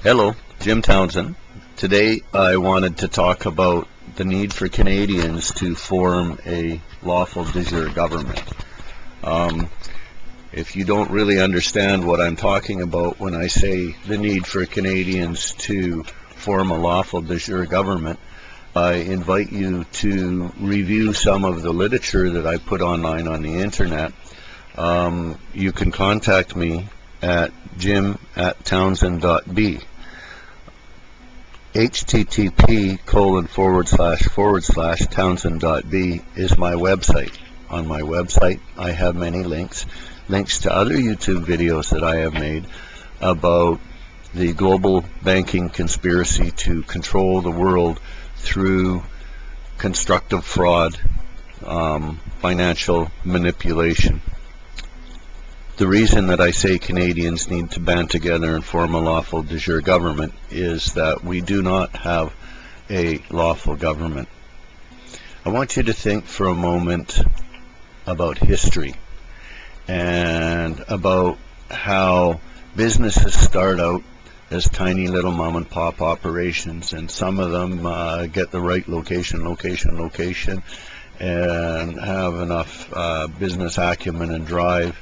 Hello, Jim Townsend. Today I wanted to talk about the need for Canadians to form a lawful de jure government. If you don't really understand what I'm talking about when I say the need for Canadians to form a lawful de jure government, I invite you to review some of the literature that I put online on the internet. You can contact me at jim@townsend.b. http://townsend.b is my website. On my website I have many links to other YouTube videos that I have made about the global banking conspiracy to control the world through constructive fraud, financial manipulation. The reason that I say Canadians need to band together and form a lawful de jure government is that we do not have a lawful government. I want you to think for a moment about history and about how businesses start out as tiny little mom and pop operations, and some of them get the right location and have enough business acumen and drive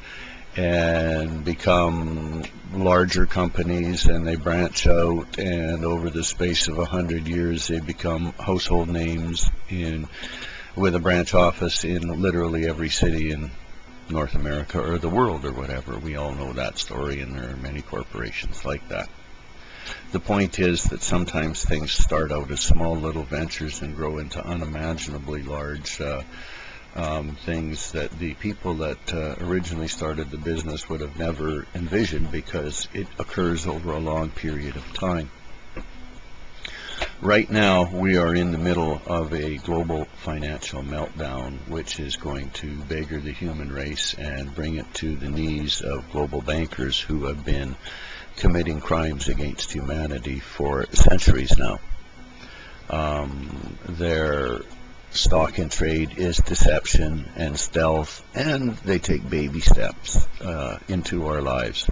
and become larger companies, and they branch out, and over the space of 100 years they become household names with a branch office in literally every city in North America or the world or whatever. We all know that story, and there are many corporations like that. The point is that sometimes things start out as small little ventures and grow into unimaginably large things that the people that originally started the business would have never envisioned, because it occurs over a long period of time. Right now we are in the middle of a global financial meltdown, which is going to beggar the human race and bring it to the knees of global bankers who have been committing crimes against humanity for centuries now. Their stock in trade is deception and stealth, and they take baby steps into our lives.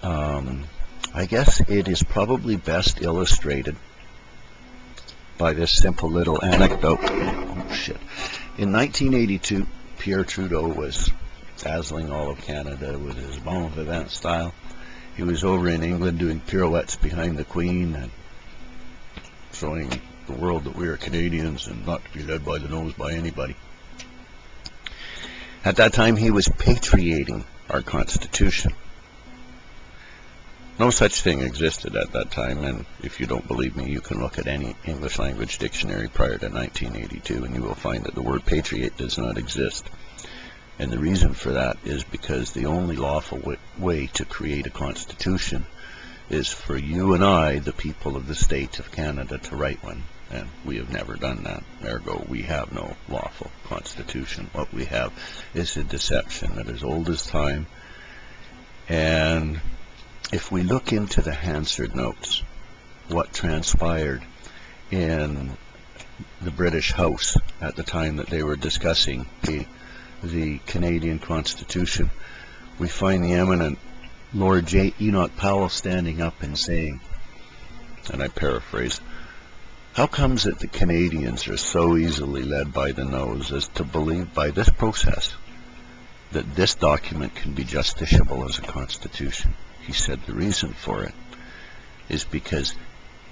I guess it is probably best illustrated by this simple little anecdote. Oh, shit. In 1982, Pierre Trudeau was dazzling all of Canada with his bon vivant style. He was over in England doing pirouettes behind the Queen and showing the world that we are Canadians and not to be led by the nose by anybody. At that time he was patriating our Constitution. No such thing existed at that time, and if you don't believe me, you can look at any English language dictionary prior to 1982 and you will find that the word patriot does not exist. And the reason for that is because the only lawful way to create a constitution is for you and I, the people of the state of Canada, to write one. And we have never done that. Ergo, we have no lawful constitution. What we have is a deception that is old as time. And if we look into the Hansard notes, what transpired in the British House at the time that they were discussing the Canadian Constitution, we find the eminent Lord J. Enoch Powell standing up and saying, and I paraphrase, "How comes that the Canadians are so easily led by the nose as to believe by this process that this document can be justiciable as a constitution?" He said the reason for it is because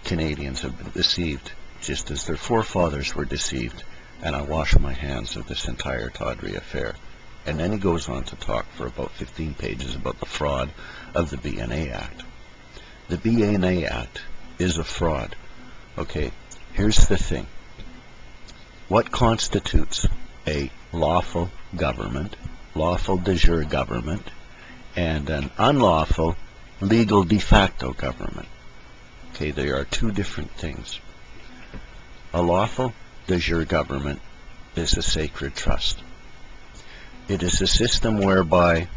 Canadians have been deceived, just as their forefathers were deceived, and I wash my hands of this entire tawdry affair. And then he goes on to talk for about 15 pages about the fraud of the BNA Act. The BNA Act is a fraud. Okay, here's the thing. What constitutes a lawful government, lawful de jure government, and an unlawful legal de facto government? Okay, they are two different things. A lawful de jure government is a sacred trust. It is a system whereby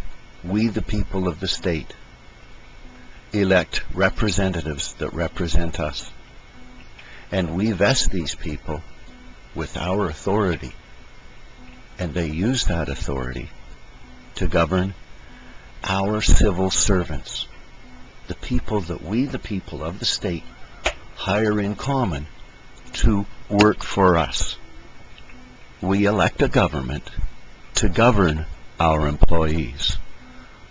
we, the people of the state, elect representatives that represent us, and we vest these people with our authority, and they use that authority to govern our civil servants. the people that we, the people of the state, hire in common to work for us. We elect a government to govern our employees.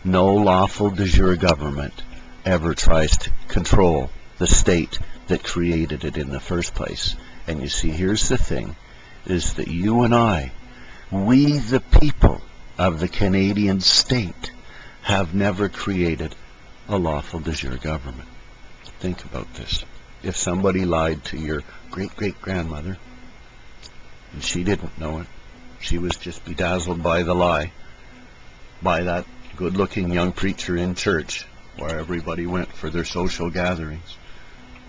No lawful de jure government ever tries to control the state that created it in the first place. And you see, here's the thing, is that you and I, we the people of the Canadian state, have never created a lawful de jure government. Think about this. If somebody lied to your great-great-grandmother, and she didn't know it, she was just bedazzled by the lie, by that good-looking young preacher in church, where everybody went for their social gatherings,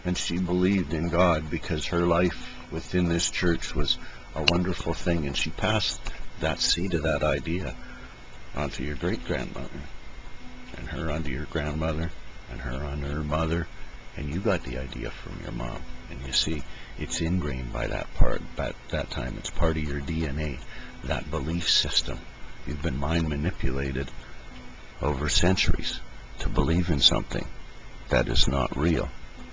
and she believed in God because her life within this church was a wonderful thing, and she passed that seed of that idea onto your great-grandmother, and her onto your grandmother, and her onto her mother, and you got the idea from your mom. And you see, it's ingrained by that time. It's part of your DNA, that belief system. You've been mind manipulated over centuries to believe in something that is not real,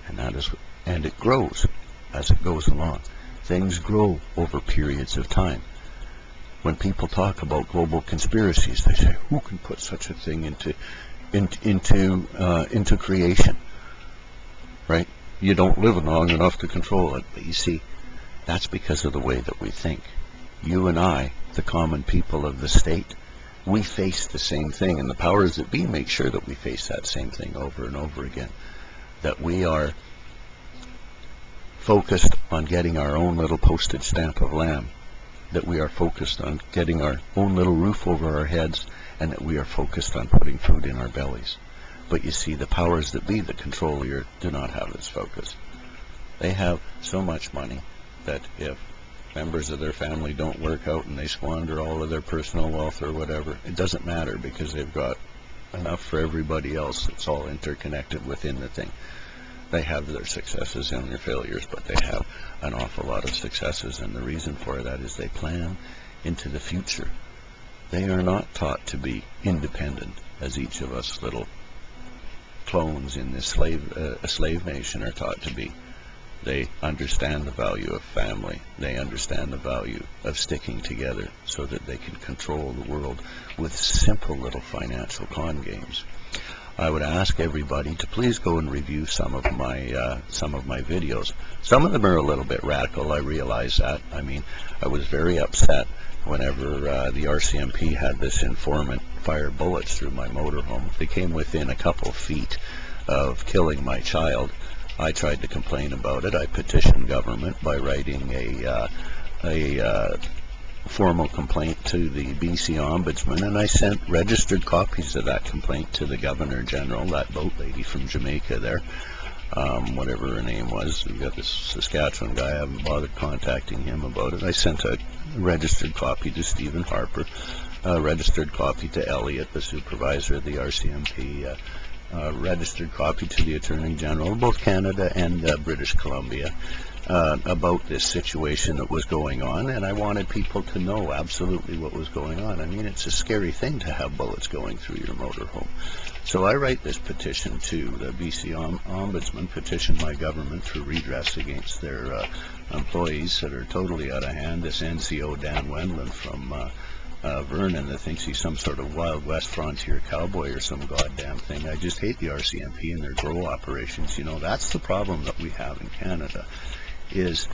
and it grows as it goes along. Things grow over periods of time. When people talk about global conspiracies, they say, "Who can put such a thing into creation?" Right? You don't live long enough to control it. But you see, that's because of the way that we think. You and I, the common people of the state, we face the same thing, and the powers that be make sure that we face that same thing over and over again. That we are focused on getting our own little postage stamp of land, that we are focused on getting our own little roof over our heads, and that we are focused on putting food in our bellies. But you see, the powers that be that control the earth do not have this focus. They have so much money that if members of their family don't work out and they squander all of their personal wealth or whatever, it doesn't matter, because they've got enough for everybody else. It's all interconnected within the thing. They have their successes and their failures, but they have an awful lot of successes, and the reason for that is they plan into the future. They are not taught to be independent, as each of us little clones in this slave nation are taught to be. They understand the value of family. They understand the value of sticking together so that they can control the world with simple little financial con games. I would ask everybody to please go and review some of my videos. Some of them are a little bit radical, I realize that. I mean, I was very upset whenever the RCMP had this informant fire bullets through my motorhome. They came within a couple feet of killing my child. I tried to complain about it. I petitioned government by writing a formal complaint to the BC Ombudsman, and I sent registered copies of that complaint to the Governor General, that boat lady from Jamaica there, whatever her name was. We got this Saskatchewan guy. I haven't bothered contacting him about it. I sent a registered copy to Stephen Harper, a registered copy to Elliott, the supervisor of the RCMP, registered copy to the Attorney General of both Canada and British Columbia about this situation that was going on, and I wanted people to know absolutely what was going on. I mean, it's a scary thing to have bullets going through your motorhome. So I write this petition to the BC Ombudsman, petition my government for redress against their employees that are totally out of hand. This NCO Dan Wendland from Vernon that thinks he's some sort of Wild West frontier cowboy or some goddamn thing. I just hate the RCMP and their grow operations. You know, that's the problem that we have in Canada, is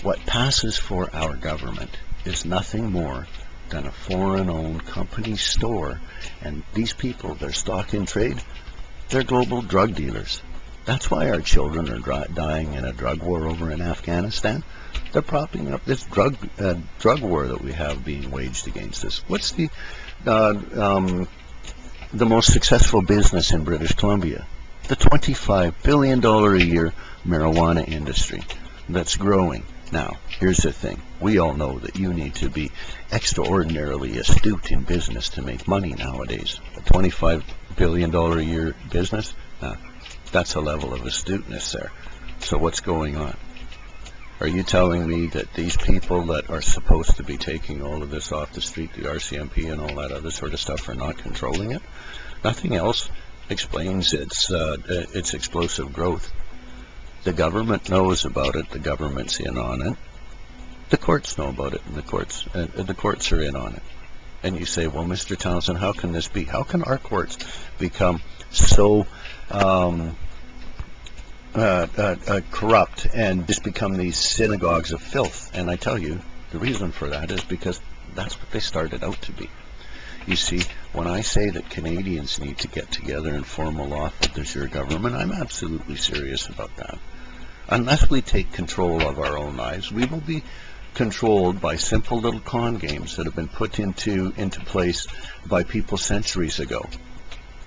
what passes for our government is nothing more than a foreign-owned company store, and these people, their stock in trade, they're global drug dealers. That's why our children are dying in a drug war over in Afghanistan. They're propping up this drug war that we have being waged against us. What's the most successful business in British Columbia? The $25 billion a year marijuana industry that's growing. Now, here's the thing. We all know that you need to be extraordinarily astute in business to make money nowadays. A $25 billion a year business, that's a level of astuteness there. So what's going on? Are you telling me that these people that are supposed to be taking all of this off the street, the RCMP and all that other sort of stuff, are not controlling it? Nothing else explains its explosive growth. The government knows about it. The government's in on it. The courts know about it, and the courts are in on it. And you say, well, Mr. Townsend, how can this be? How can our courts become so corrupt and just become these synagogues of filth? And I tell you, the reason for that is because that's what they started out to be. You see, when I say that Canadians need to get together and form a lawful jure government, I'm absolutely serious about that. Unless we take control of our own lives, we will be controlled by simple little con games that have been put into place by people centuries ago.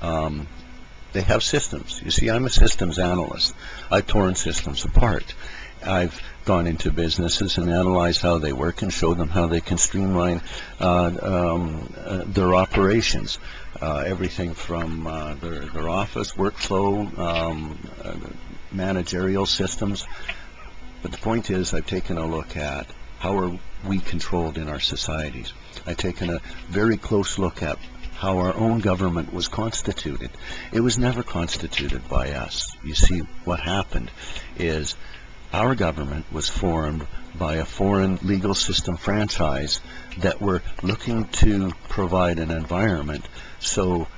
They have systems. You see, I'm a systems analyst. I've torn systems apart. I've gone into businesses and analyzed how they work and show them how they can streamline their operations. Everything from their office, workflow, managerial systems. But the point is, I've taken a look at how are we controlled in our societies. I've taken a very close look at how our own government was constituted. It was never constituted by us. You see, what happened is our government was formed by a foreign legal system franchise that were looking to provide an environment so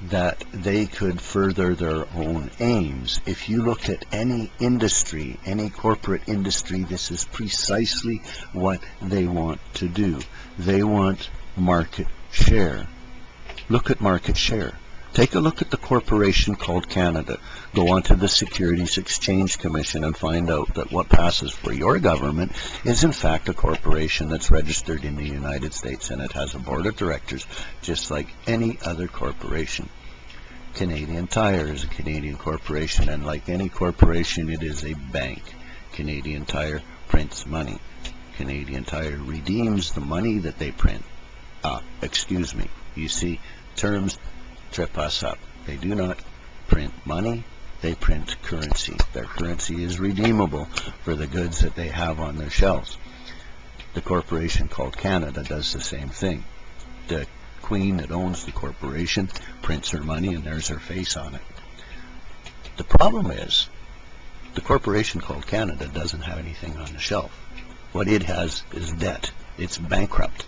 that they could further their own aims. If you look at any industry, any corporate industry, this is precisely what they want to do. They want market share. Look at market share. Take a look at the corporation called Canada. Go onto the Securities Exchange Commission and find out that what passes for your government is in fact a corporation that's registered in the United States, and it has a board of directors just like any other corporation. Canadian Tire is a Canadian corporation, and like any corporation, it is a bank. Canadian Tire prints money. Canadian Tire redeems the money that they print. You see, terms trip us up. They do not print money, they print currency. Their currency is redeemable for the goods that they have on their shelves. The corporation called Canada does the same thing. The queen that owns the corporation prints her money and there's her face on it. The problem is, the corporation called Canada doesn't have anything on the shelf. What it has is debt. It's bankrupt.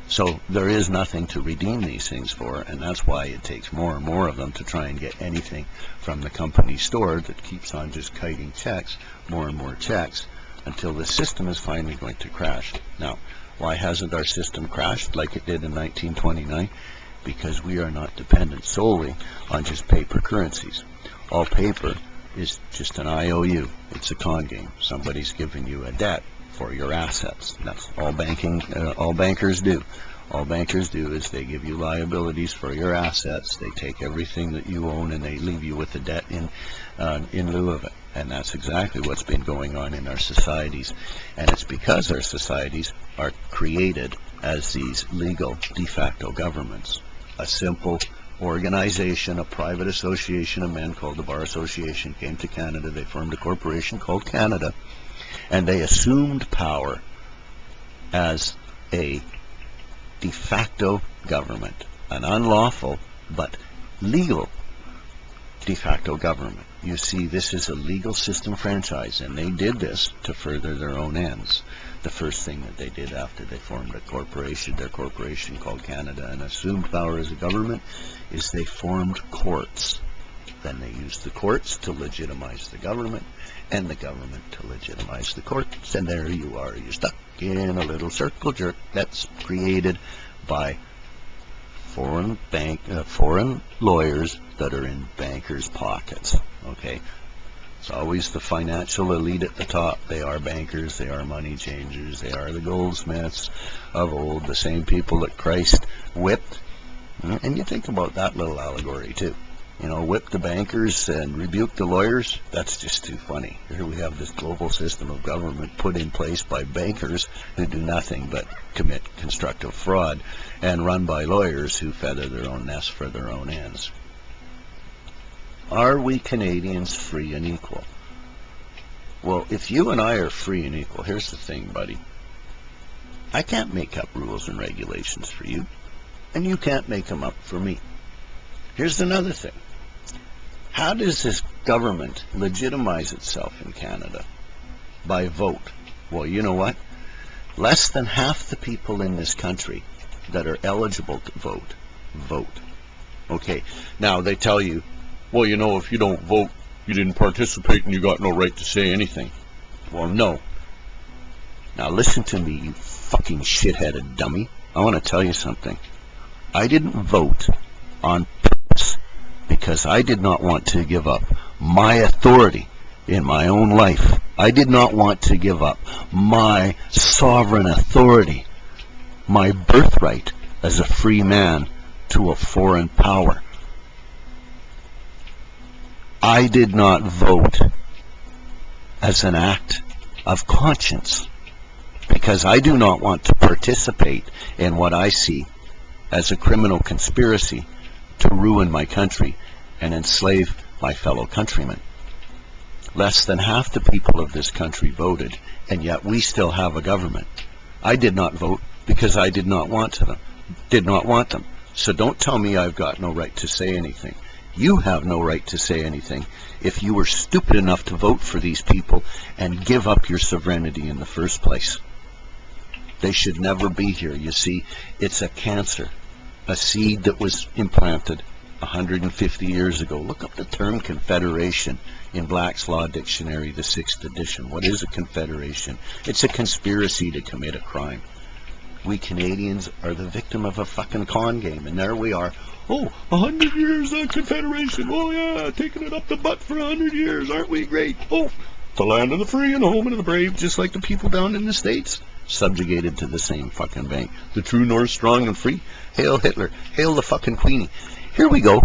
So there is nothing to redeem these things for, and that's why it takes more and more of them to try and get anything from the company store that keeps on just kiting checks, more and more checks, until the system is finally going to crash. Now, why hasn't our system crashed like it did in 1929? Because we are not dependent solely on just paper currencies. All paper is just an IOU. It's a con game. Somebody's giving you a debt for your assets. That's all bankers do. All bankers do is they give you liabilities for your assets. They take everything that you own and they leave you with the debt in lieu of it. And that's exactly what's been going on in our societies. And it's because our societies are created as these legal de facto governments. A simple organization, a private association of men called the Bar Association came to Canada. They formed a corporation called Canada, and they assumed power as a de facto government, an unlawful but legal de facto government. You see, this is a legal system franchise, and they did this to further their own ends. The first thing that they did after they formed a corporation, their corporation called Canada, and assumed power as a government, is they formed courts. Then they used the courts to legitimize the government, and the government to legitimize the courts, and there you are. You're stuck in a little circle jerk that's created by foreign lawyers that are in bankers' pockets. Okay, it's always the financial elite at the top. They are bankers, they are money changers, they are the goldsmiths of old, the same people that Christ whipped. And you think about that little allegory too. You know, whip the bankers and rebuke the lawyers. That's just too funny. Here we have this global system of government put in place by bankers who do nothing but commit constructive fraud, and run by lawyers who feather their own nest for their own ends. Are we Canadians free and equal? Well, if you and I are free and equal, here's the thing, buddy. I can't make up rules and regulations for you, and you can't make them up for me. Here's another thing. How does this government legitimize itself in Canada? By vote. Well, you know what? Less than half the people in this country that are eligible to vote, vote. Okay, now they tell you, well, you know, if you don't vote, you didn't participate and you got no right to say anything. Well, no. Now listen to me, you fucking shit-headed dummy. I want to tell you something. I didn't vote on purpose because I did not want to give up my authority in my own life. I did not want to give up my sovereign authority, my birthright as a free man to a foreign power. I did not vote as an act of conscience because I do not want to participate in what I see as a criminal conspiracy to ruin my country and enslave my fellow countrymen. Less than half the people of this country voted, and yet we still have a government. I did not vote because I did not want them. So don't tell me I've got no right to say anything. You have no right to say anything if you were stupid enough to vote for these people and give up your sovereignty in the first place. They should never be here. You see, it's a cancer, a seed that was implanted 150 years ago. Look up the term confederation in Black's Law Dictionary, the 6th edition. What is a confederation? It's a conspiracy to commit a crime. We Canadians are the victim of a fucking con game, and there we are. Oh, 100 years of confederation. Oh yeah, taking it up the butt for 100 years. Aren't we great? Oh, the land of the free and the home of the brave, just like the people down in the States, subjugated to the same fucking bank. The true north, strong and free. Hail Hitler. Hail the fucking Queenie. Here we go.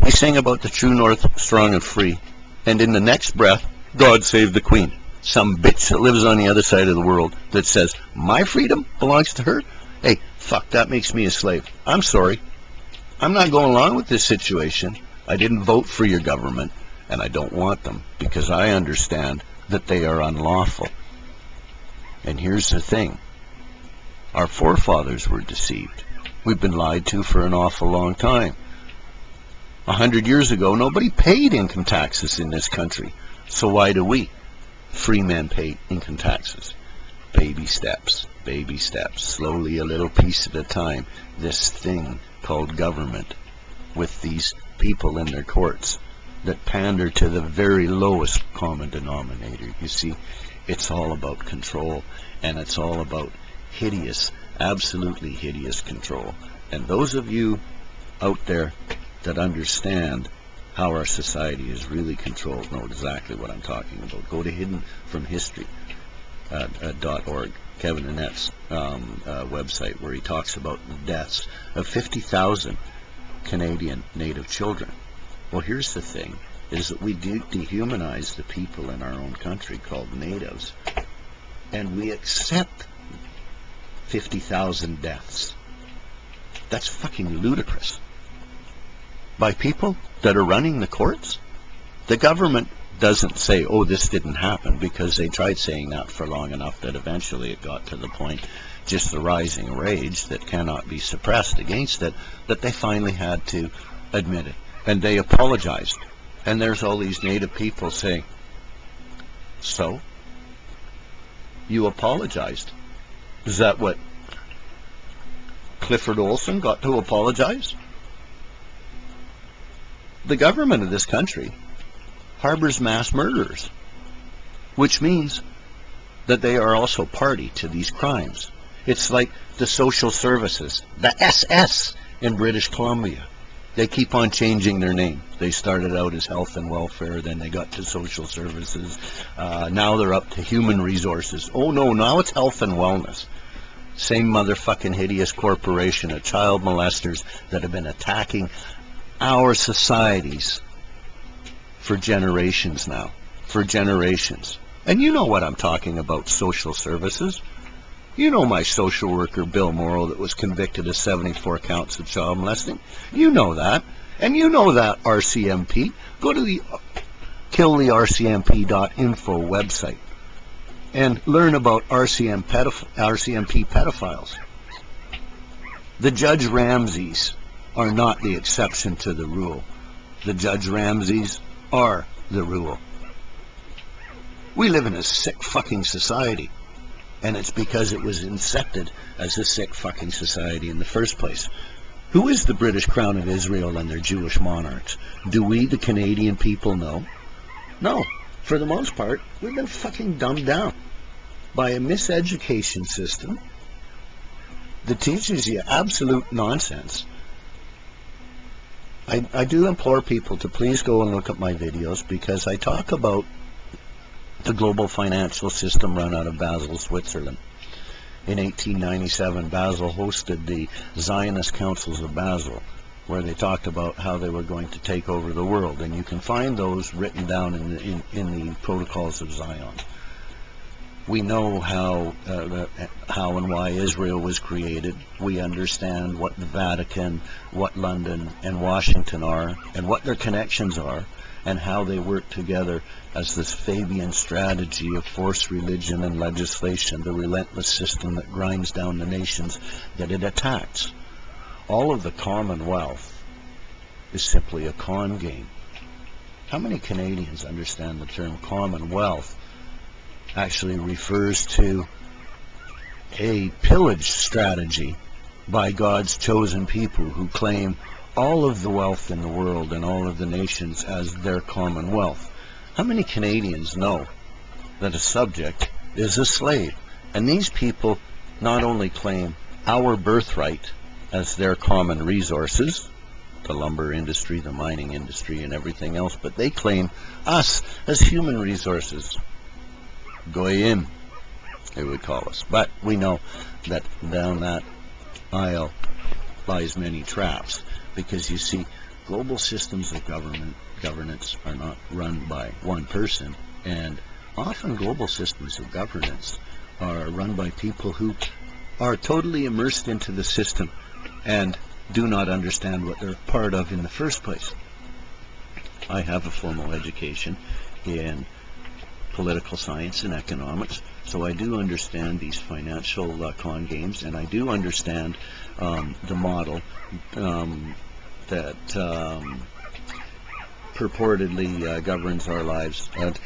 We sing about the true north, strong and free, and in the next breath, God save the Queen. Some bitch that lives on the other side of the world that says, my freedom belongs to her? Hey, fuck, that makes me a slave. I'm sorry. I'm not going along with this situation. I didn't vote for your government, and I don't want them, because I understand that they are unlawful. And here's the thing. Our forefathers were deceived. We've been lied to for an awful long time. 100 years ago, nobody paid income taxes in this country. So why do we? Free men pay income taxes. Baby steps, slowly, a little piece at a time. This thing called government, with these people in their courts that pander to the very lowest common denominator. You see, it's all about control, and it's all about hideous, absolutely hideous control. And those of you out there that understand how our society is really controlled know exactly what I'm talking about. Go to hiddenfromhistory.org, Kevin Annette's website, where he talks about the deaths of 50,000 Canadian Native children. Well, here's the thing, is that we dehumanize the people in our own country called natives, and we accept 50,000 deaths. That's fucking ludicrous. By people that are running the courts. The government doesn't say, oh, this didn't happen, because they tried saying that for long enough that eventually it got to the point, just the rising rage that cannot be suppressed against it, that they finally had to admit it. And they apologized. And there's all these Native people saying, so? You apologized? Is that what Clifford Olson got to apologize? The government of this country harbors mass murderers, which means that they are also party to these crimes. It's like the social services, the SS in British Columbia. They keep on changing their name. They started out as health and welfare, then they got to social services. Now they're up to human resources. Oh no, now it's health and wellness. Same motherfucking hideous corporation of child molesters that have been attacking our societies for generations now. For generations. And you know what I'm talking about, social services. You know my social worker, Bill Morrow, that was convicted of 74 counts of child molesting. You know that. And you know that, RCMP. Go to the killthercmp.info website and learn about RCMP pedophiles. The Judge Ramseys are not the exception to the rule. the Judge Ramseys are the rule. We live in a sick fucking society, and it's because it was incepted as a sick fucking society in the first place. Who is the British Crown of Israel and their Jewish monarchs? Do we, the Canadian people, know? No. For the most part, we've been fucking dumbed down by a miseducation system that teaches you absolute nonsense. I do implore people to please go and look at my videos, because I talk about the global financial system run out of Basel, Switzerland. In 1897, Basel hosted the Zionist Councils of Basel, where they talked about how they were going to take over the world, and you can find those written down in the Protocols of Zion. We know how and why Israel was created. We understand what the Vatican, what London and Washington are, and what their connections are, and how they work together as this Fabian strategy of force, religion, and legislation, the relentless system that grinds down the nations that it attacks. All of the commonwealth is simply a con game. How many Canadians understand the term commonwealth actually refers to a pillage strategy by God's chosen people who claim all of the wealth in the world and all of the nations as their commonwealth? How many Canadians know that a subject is a slave? And these people not only claim our birthright as their common resources, the lumber industry, the mining industry, and everything else, but they claim us as human resources. Goyim, they would call us. But we know that down that aisle lies many traps, because you see, global systems of governance are not run by one person, and often global systems of governance are run by people who are totally immersed into the system and do not understand what they're part of in the first place. I have a formal education in political science and economics, so I do understand these financial con games, and I do understand the model that purportedly governs our lives. And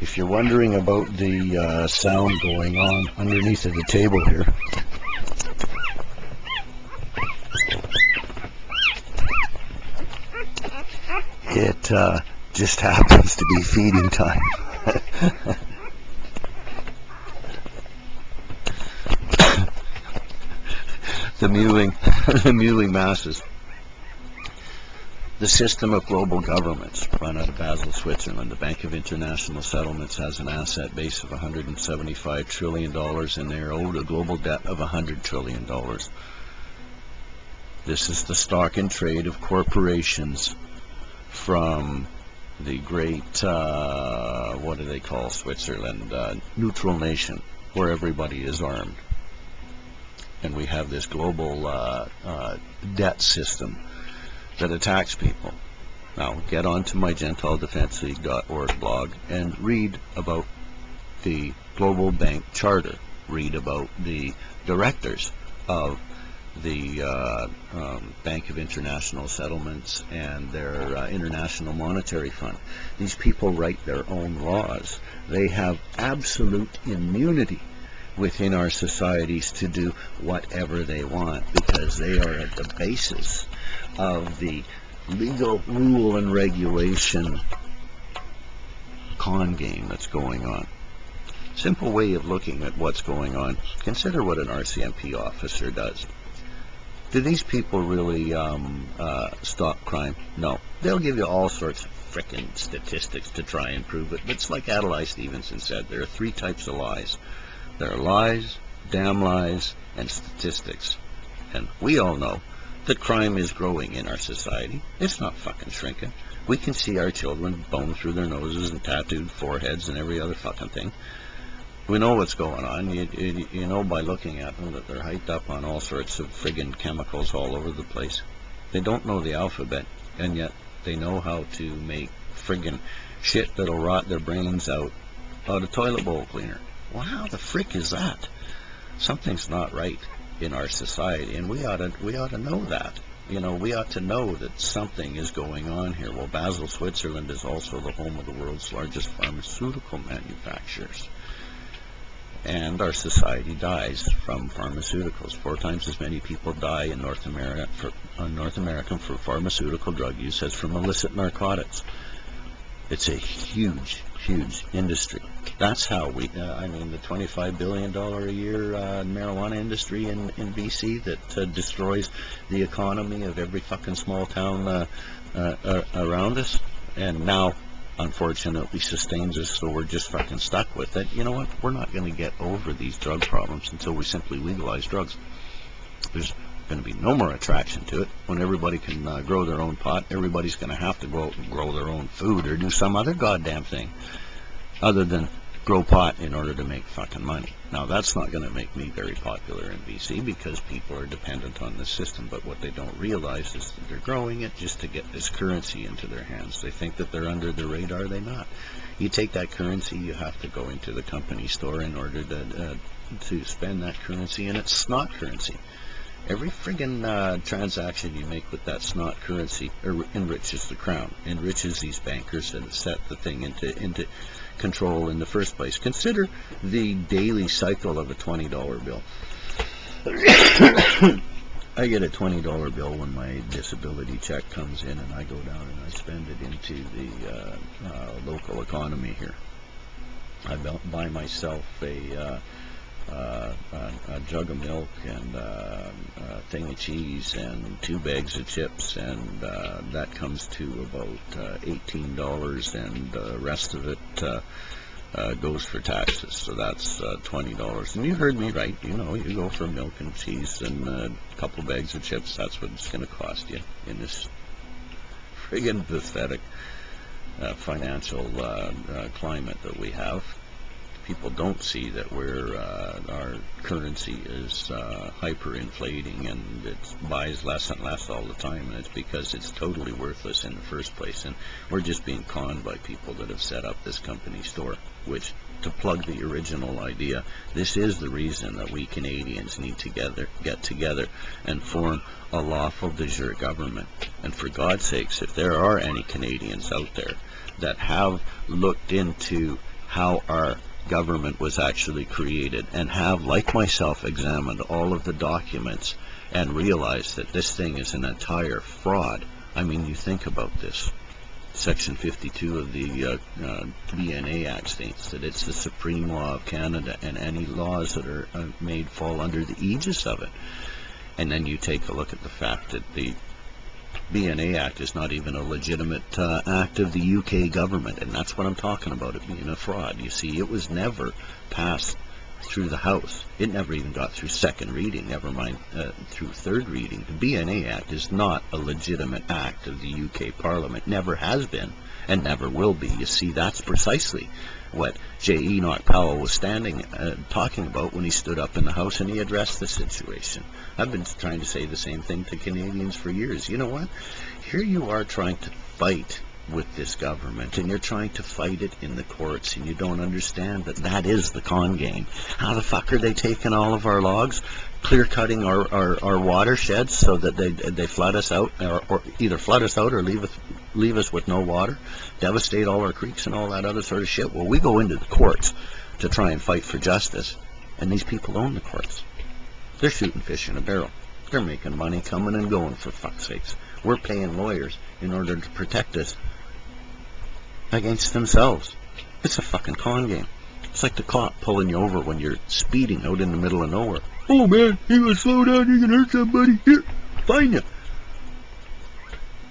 if you're wondering about the sound going on underneath of the table here, it just happens to be feeding time. The mewing masses. The system of global governments run out of Basel, Switzerland. The Bank of International Settlements has an asset base of $175 trillion, and they are owed a global debt of $100 trillion. This is the stock and trade of corporations from the great, what do they call Switzerland, neutral nation, where everybody is armed. And we have this global debt system that attacks people. Now, get onto my GentileDefenseLeague.org blog and read about the Global Bank Charter. Read about the directors of the Bank of International Settlements and their International Monetary Fund. These people write their own laws. They have absolute immunity within our societies to do whatever they want, because they are at the basis of the legal rule and regulation con game that's going on. Simple way of looking at what's going on. Consider what an RCMP officer does. Do these people really stop crime? No. They'll give you all sorts of frickin' statistics to try and prove it. But it's like Adlai Stevenson said, there are three types of lies. There are lies, damn lies, and statistics. And we all know that crime is growing in our society. It's not fucking shrinking. We can see our children bone through their noses and tattooed foreheads and every other fucking thing. We know what's going on. You know by looking at them that they're hyped up on all sorts of friggin' chemicals all over the place. They don't know the alphabet, and yet they know how to make friggin' shit that'll rot their brains out of toilet bowl cleaner. Well, how the frick is that? Something's not right in our society, and we ought to know that. You know, we ought to know that something is going on here. Well, Basel, Switzerland is also the home of the world's largest pharmaceutical manufacturers. And our society dies from pharmaceuticals. 4 times as many people die in North America for pharmaceutical drug use as from illicit narcotics. It's a huge, huge industry. That's how we, I mean, the $25 billion a year marijuana industry in BC that destroys the economy of every fucking small town around us, and now, unfortunately, sustains us, so we're just fucking stuck with it. You know what? We're not going to get over these drug problems until we simply legalize drugs. There's going to be no more attraction to it. When everybody can grow their own pot, everybody's going to have to go out and grow their own food or do some other goddamn thing other than grow pot in order to make fucking money. Now, that's not going to make me very popular in BC because people are dependent on the system, but what they don't realize is that they're growing it just to get this currency into their hands. They think that they're under the radar. They're not. You take that currency, you have to go into the company store in order to spend that currency, and it's snot currency. Every friggin' transaction you make with that snot currency enriches the crown, enriches these bankers that have set the thing into control in the first place. Consider the daily cycle of a $20 bill. I get a $20 bill when my disability check comes in, and I go down and I spend it into the local economy here. I buy myself a jug of milk and a thing of cheese and 2 bags of chips, and that comes to about $18, and the rest of it goes for taxes, so that's $20. And you heard me right, you know, you go for milk and cheese and a couple bags of chips, that's what it's going to cost you in this friggin' pathetic financial climate that we have. People don't see that our currency is hyperinflating, and it buys less and less all the time, and it's because it's totally worthless in the first place, and we're just being conned by people that have set up this company store, which, to plug the original idea, this is the reason that we Canadians need to get together and form a lawful de jure government. And for God's sakes, if there are any Canadians out there that have looked into how our government was actually created and have, like myself, examined all of the documents and realized that this thing is an entire fraud. I mean, you think about this. Section 52 of the BNA Act states that it's the supreme law of Canada, and any laws that are made fall under the aegis of it. And then you take a look at the fact that the BNA Act is not even a legitimate act of the UK government, and that's what I'm talking about, it being a fraud. You see, it was never passed through the House. It never even got through second reading, never mind through third reading. The BNA Act is not a legitimate act of the UK Parliament, never has been, and never will be. You see, that's precisely what J. Enoch Powell was talking about when he stood up in the House and he addressed the situation. I've been trying to say the same thing to Canadians for years. You know what? Here you are trying to fight with this government, and you're trying to fight it in the courts, and you don't understand that that is the con game. How the fuck are they taking all of our logs, clear-cutting our watersheds so that they flood us out, or either flood us out or leave us with no water, devastate all our creeks and all that other sort of shit? Well, we go into the courts to try and fight for justice, and these people own the courts. They're shooting fish in a barrel. They're making money coming and going, for fuck's sakes. We're paying lawyers in order to protect us against themselves. It's a fucking con game. It's like the cop pulling you over when you're speeding out in the middle of nowhere. Oh man, you gotta slow down, you can hurt somebody. Here, fine you.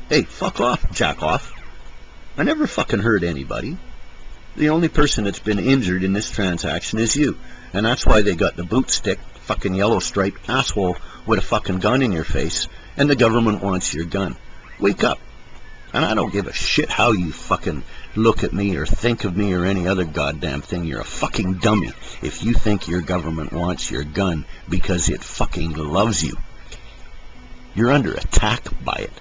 Hey, fuck off, jack off. I never fucking hurt anybody. The only person that's been injured in this transaction is you. And that's why they got the bootstick, fucking yellow striped asshole with a fucking gun in your face, and the government wants your gun. Wake up. And I don't give a shit how you fucking look at me or think of me or any other goddamn thing. You're a fucking dummy if you think your government wants your gun because it fucking loves you. You're under attack by it.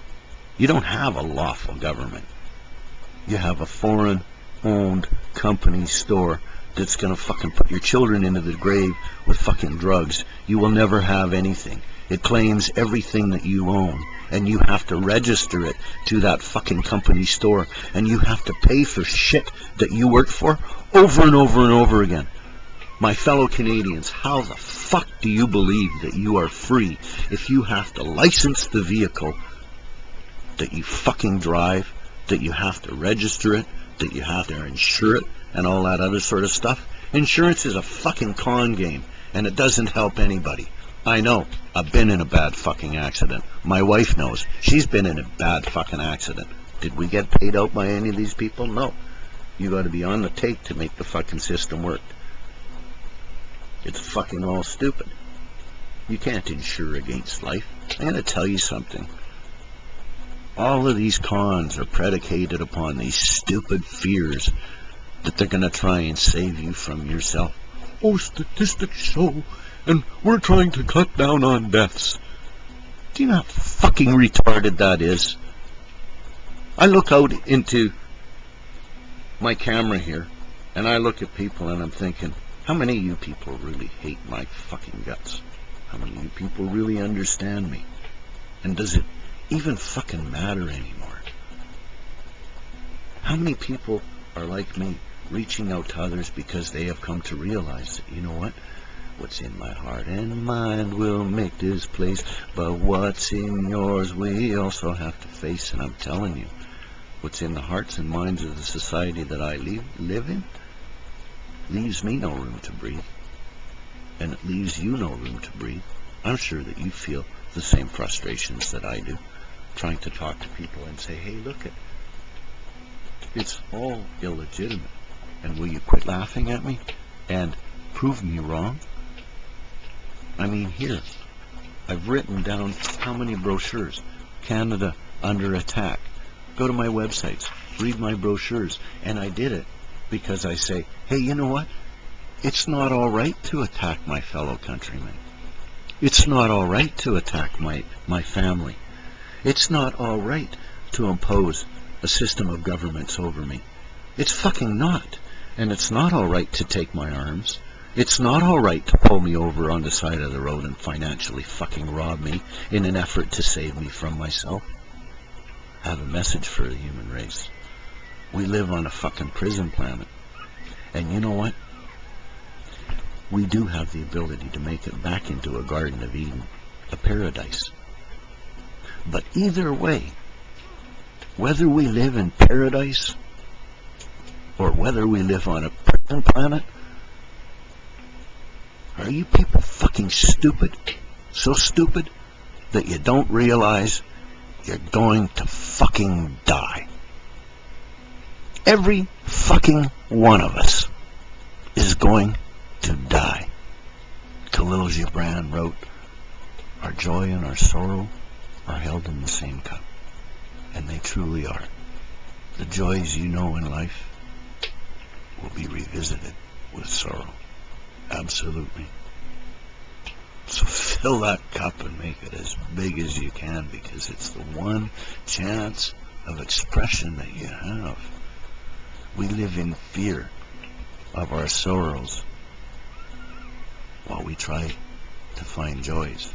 You don't have a lawful government. You have a foreign-owned company store that's gonna fucking put your children into the grave with fucking drugs. You will never have anything. It claims everything that you own, and you have to register it to that fucking company store, and you have to pay for shit that you worked for over and over and over again. My fellow Canadians, how the fuck do you believe that you are free if you have to license the vehicle that you fucking drive, that you have to register it, that you have to insure it, and all that other sort of stuff? Insurance is a fucking con game, and it doesn't help anybody. I know. I've been in a bad fucking accident. My wife knows. She's been in a bad fucking accident. Did we get paid out by any of these people? No. You got to be on the take to make the fucking system work. It's fucking all stupid. You can't insure against life. I'm going to tell you something. All of these cons are predicated upon these stupid fears that they're going to try and save you from yourself. Oh, statistics show, and we're trying to cut down on deaths. Do you know how fucking retarded that is? I look out into my camera here, and I look at people, and I'm thinking, how many of you people really hate my fucking guts? How many of you people really understand me? And does it even fucking matter anymore? How many people are like me, reaching out to others because they have come to realize that, you know what? What's in my heart and mind will make this place, but what's in yours we also have to face. And I'm telling you, what's in the hearts and minds of the society that I live in leaves me no room to breathe, and it leaves you no room to breathe. I'm sure that you feel the same frustrations that I do, trying to talk to people and say, hey, look, it's all illegitimate, and will you quit laughing at me and prove me wrong? I mean, here, I've written down how many brochures. Canada under attack. Go to my websites, read my brochures, and I did it because I say, hey, you know what? It's not all right to attack my fellow countrymen. It's not all right to attack my family. It's not all right to impose a system of governments over me. It's fucking not. And it's not all right to take my arms. It's not all right to pull me over on the side of the road and financially fucking rob me in an effort to save me from myself. I have a message for the human race. We live on a fucking prison planet. And you know what? We do have the ability to make it back into a Garden of Eden, a paradise. But either way, whether we live in paradise or whether we live on a prison planet, are you people fucking stupid? So stupid that you don't realize you're going to fucking die. Every fucking one of us is going to die. Khalil Gibran wrote, our joy and our sorrow are held in the same cup. And they truly are. The joys you know in life will be revisited with sorrow. Absolutely. So fill that cup and make it as big as you can, because it's the one chance of expression that you have. We live in fear of our sorrows while we try to find joys.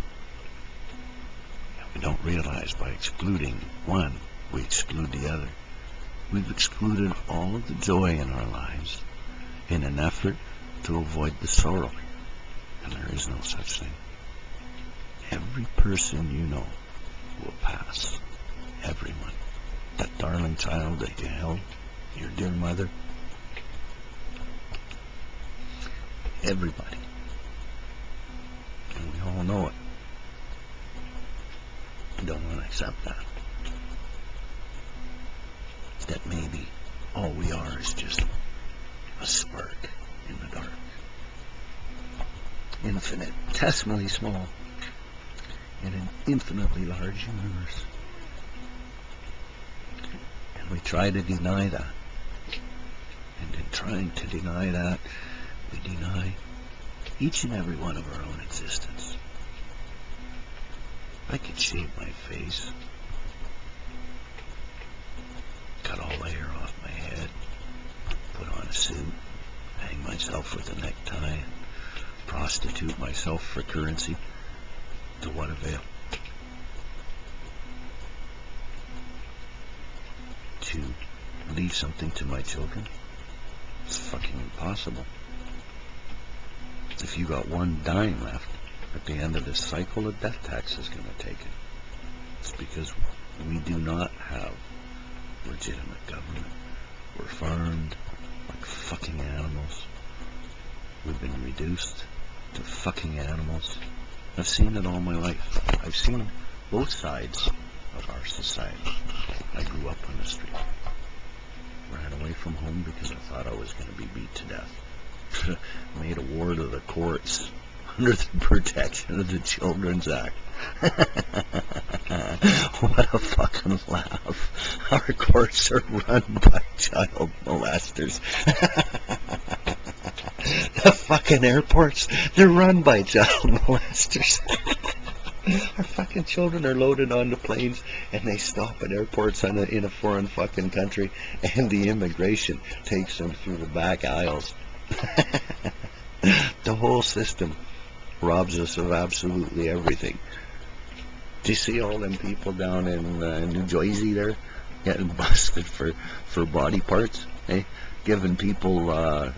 We don't realize by excluding one, we exclude the other. We've excluded all of the joy in our lives in an effort to avoid the sorrow. And there is no such thing. Every person you know will pass. Everyone. That darling child that you held, your dear mother, everybody. And we all know it. We don't want to accept that. That maybe all we are is just a spark in the dark. Infinitesimally small in an infinitely large universe. And we try to deny that. And in trying to deny that, we deny each and every one of our own existence. I could shave my face, cut all the hair off my head, put on a suit, hang myself with a necktie, and prostitute myself for currency. To what avail? To leave something to my children? It's fucking impossible. If you got one dime left at the end of this cycle, a death tax is going to take it. It's because we do not have legitimate government. We're farmed like fucking animals. We've been reduced to fucking animals. I've seen it all my life. I've seen both sides of our society. I grew up on the street. Ran away from home because I thought I was going to be beat to death. Made a ward of the courts under the protection of the Children's Act. What a fucking laugh. Our courts are run by child molesters. The fucking airports, they're run by child molesters. Our fucking children are loaded onto planes and they stop at airports in a foreign fucking country, and the immigration takes them through the back aisles. The whole system robs us of absolutely everything. Do you see all them people down in New Jersey there getting busted for body parts? Eh? Giving people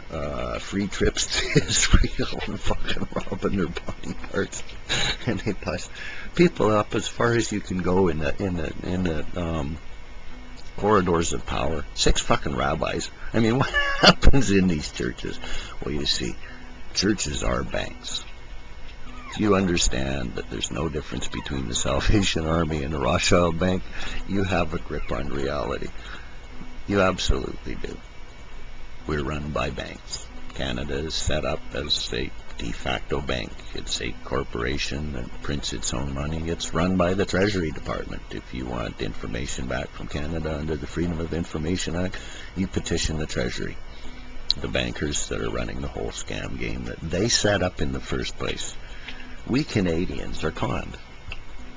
free trips to Israel and fucking robbing their body parts, and they bust people up as far as you can go in the corridors of power. 6 fucking rabbis. I mean, what happens in these churches? Well, you see, churches are banks. If you understand that there's no difference between the Salvation Army and the Rothschild Bank, you have a grip on reality. You absolutely do. We're run by banks. Canada is set up as a de facto bank. It's a corporation that prints its own money. It's run by the Treasury Department. If you want information back from Canada under the Freedom of Information Act, you petition the Treasury. The bankers that are running the whole scam game that they set up in the first place. We Canadians are conned.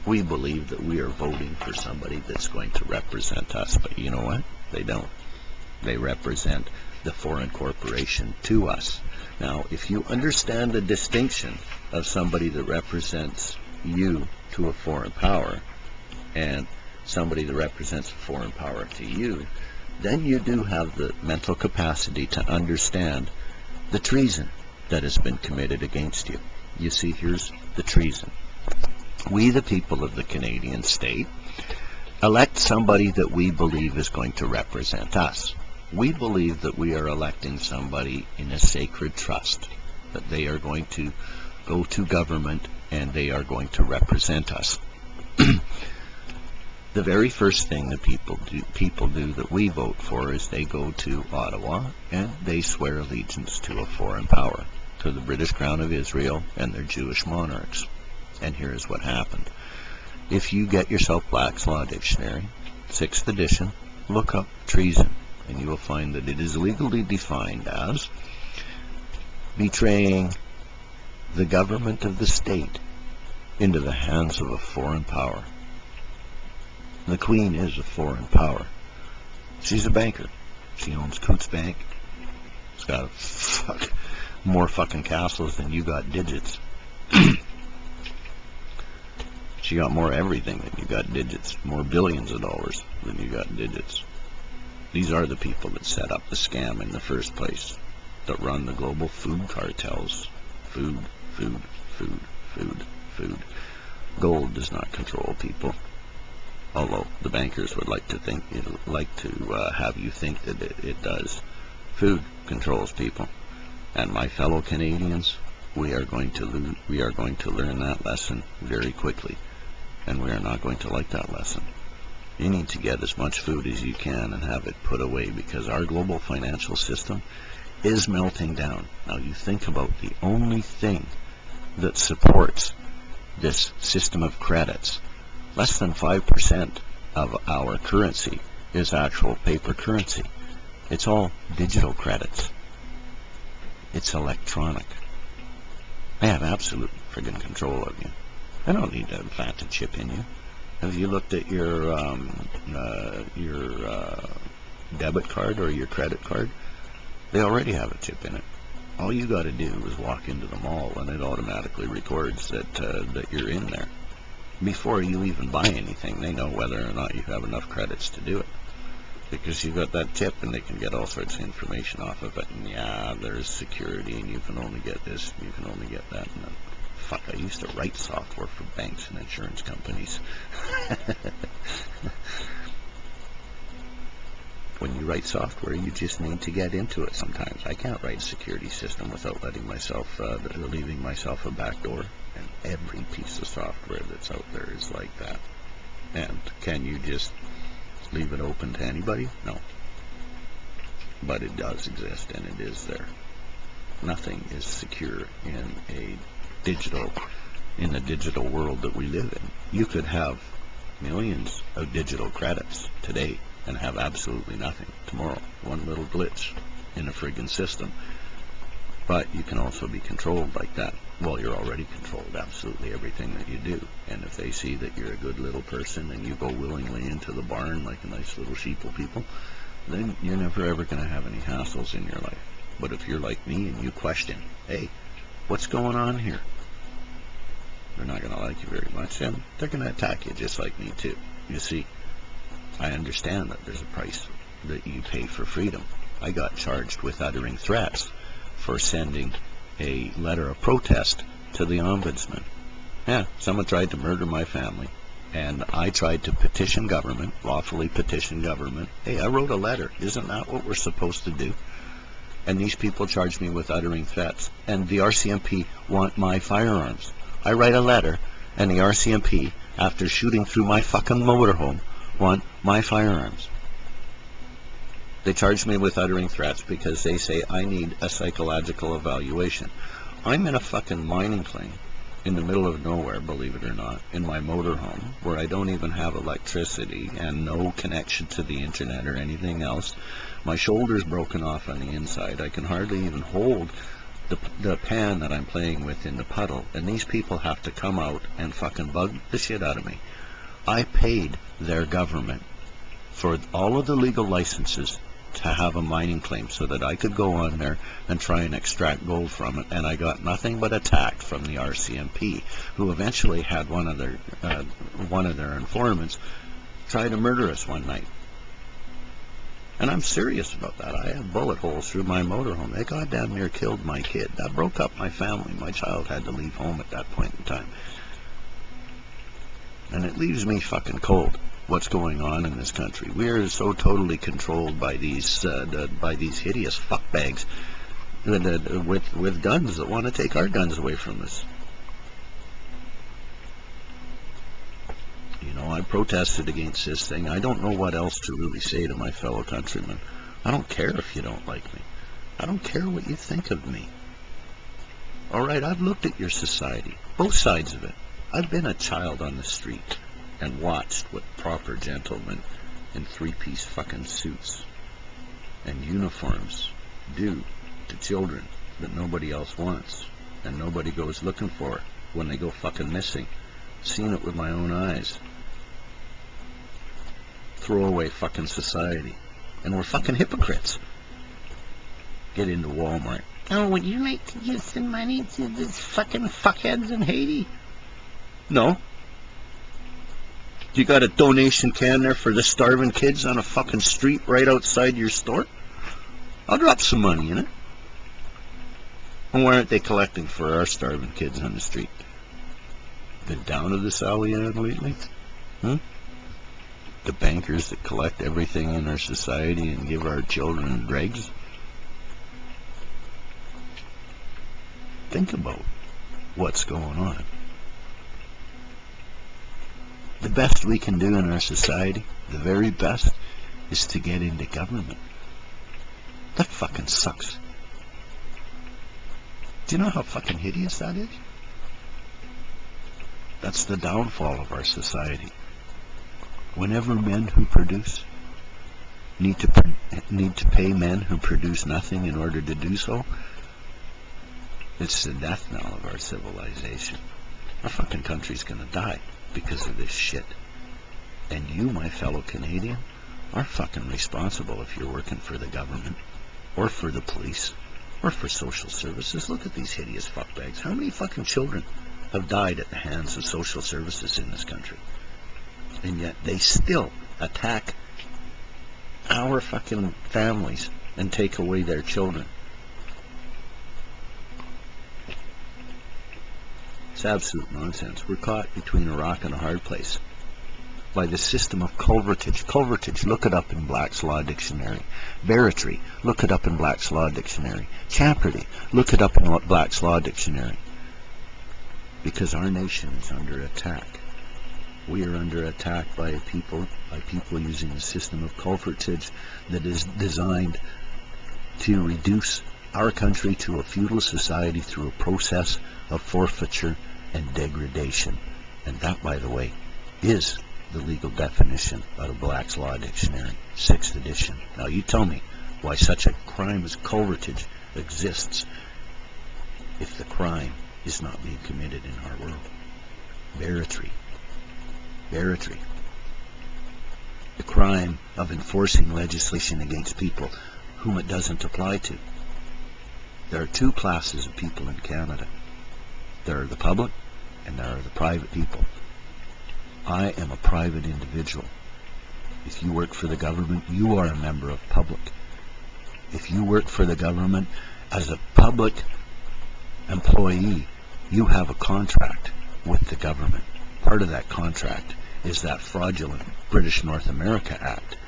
We believe that we are voting for somebody that's going to represent us, but you know what? They don't. They represent the foreign corporation to us. Now, if you understand the distinction of somebody that represents you to a foreign power and somebody that represents a foreign power to you, then you do have the mental capacity to understand the treason that has been committed against you. You see, here's the treason. We, the people of the Canadian state, elect somebody that we believe is going to represent us. We believe that we are electing somebody in a sacred trust, that they are going to go to government and they are going to represent us. The very first thing that people do that we vote for is they go to Ottawa and they swear allegiance to a foreign power, to the British Crown of Israel and their Jewish monarchs. And here is what happened. If you get yourself Black's Law Dictionary, 6th edition, look up treason, and you will find that it is legally defined as betraying the government of the state into the hands of a foreign power. The Queen is a foreign power. She's a banker. She owns Coots Bank. It's got more fucking castles than you got digits. She got more everything than you got digits. More billions of dollars than you got digits. These are the people that set up the scam in the first place, that run the global food cartels. Food, food, food, food, food. Gold does not control people, although the bankers would like to have you think that it does. Food controls people, and my fellow Canadians, we are going to learn that lesson very quickly, and we are not going to like that lesson. You need to get as much food as you can and have it put away, because our global financial system is melting down. Now you think about the only thing that supports this system of credits. Less than 5% of our currency is actual paper currency. It's all digital credits. It's electronic. I have absolute friggin' control of you. I don't need to plant a chip in you. Have you looked at your debit card or your credit card? They already have a chip in it. All you got to do is walk into the mall and it automatically records that you're in there. Before you even buy anything, they know whether or not you have enough credits to do it. Because you got that tip and they can get all sorts of information off of it. And yeah, there's security and you can only get this, you can only get that. And then, fuck, I used to write software for banks and insurance companies. When you write software, you just need to get into it sometimes. I can't write a security system without leaving myself a back door. And every piece of software that's out there is like that. And can you just leave it open to anybody? No. But it does exist and it is there. Nothing is secure in the digital world that we live in. You could have millions of digital credits today and have absolutely nothing tomorrow. One little glitch in a friggin' system. But you can also be controlled like that. Well, you're already controlled, absolutely everything that you do. And if they see that you're a good little person and you go willingly into the barn like a nice little sheeple people, then you're never ever going to have any hassles in your life. But if you're like me and you question, hey, what's going on here? They're not going to like you very much, and they're going to attack you just like me too. You see, I understand that there's a price that you pay for freedom. I got charged with uttering threats for sending a letter of protest to the ombudsman. Yeah, someone tried to murder my family, and I tried to petition government, lawfully petition government. Hey, I wrote a letter. Isn't that what we're supposed to do? And these people charged me with uttering threats, and the RCMP want my firearms. I write a letter, and the RCMP, after shooting through my fucking motorhome, want my firearms. They charge me with uttering threats because they say I need a psychological evaluation. I'm in a fucking mining claim in the middle of nowhere, believe it or not, in my motorhome, where I don't even have electricity and no connection to the internet or anything else. My shoulder's broken off on the inside. I can hardly even hold the pan that I'm playing with in the puddle, and these people have to come out and fucking bug the shit out of me. I paid their government for all of the legal licenses to have a mining claim so that I could go on there and try and extract gold from it, and I got nothing but attack from the RCMP, who eventually had one of their informants try to murder us one night. And I'm serious about that. I have bullet holes through my motorhome. They goddamn near killed my kid. That broke up my family. My child had to leave home at that point in time. And it leaves me fucking cold. What's going on in this country? We are so totally controlled by these hideous fuckbags with guns that want to take our guns away from us. You know, I protested against this thing. I don't know what else to really say to my fellow countrymen. I don't care if you don't like me. I don't care what you think of me. All right, I've looked at your society, both sides of it. I've been a child on the street and watched what proper gentlemen in three-piece fucking suits and uniforms do to children that nobody else wants and nobody goes looking for when they go fucking missing. Seen it with my own eyes. Throwaway fucking society. And we're fucking hypocrites. Get into Walmart. Oh, would you like to give some money to these fucking fuckheads in Haiti? No. You got a donation can there for the starving kids on a fucking street right outside your store? I'll drop some money in it. And why aren't they collecting for our starving kids on the street? Been down to this alley lately? The bankers that collect everything in our society and give our children dregs? Think about what's going on. The best we can do in our society, the very best, is to get into government. That fucking sucks. Do you know how fucking hideous that is? That's the downfall of our society. Whenever men who produce need to pay men who produce nothing in order to do so, it's the death knell of our civilization. Our fucking country's gonna die because of this shit. And you, my fellow Canadian, are fucking responsible if you're working for the government or for the police or for social services. Look at these hideous fuckbags. How many fucking children have died at the hands of social services in this country? And yet they still attack our fucking families and take away their children. It's absolute nonsense. We're caught between a rock and a hard place by the system of culvertage. Culvertage, look it up in Black's Law Dictionary. Barratry, look it up in Black's Law Dictionary. Champerty, look it up in Black's Law Dictionary. Because our nation is under attack. We are under attack by people using a system of culvertage that is designed to reduce our country to a feudal society through a process of forfeiture and degradation. And that, by the way, is the legal definition out of Black's Law Dictionary, 6th edition. Now you tell me why such a crime as culvertage exists if the crime is not being committed in our world. Barratry. Barratry. The crime of enforcing legislation against people whom it doesn't apply to. There are two classes of people in Canada. There are the public and there are the private people. I am a private individual. If you work for the government, you are a member of public. If you work for the government as a public employee, you have a contract with the government. Part of that contract is that fraudulent British North America Act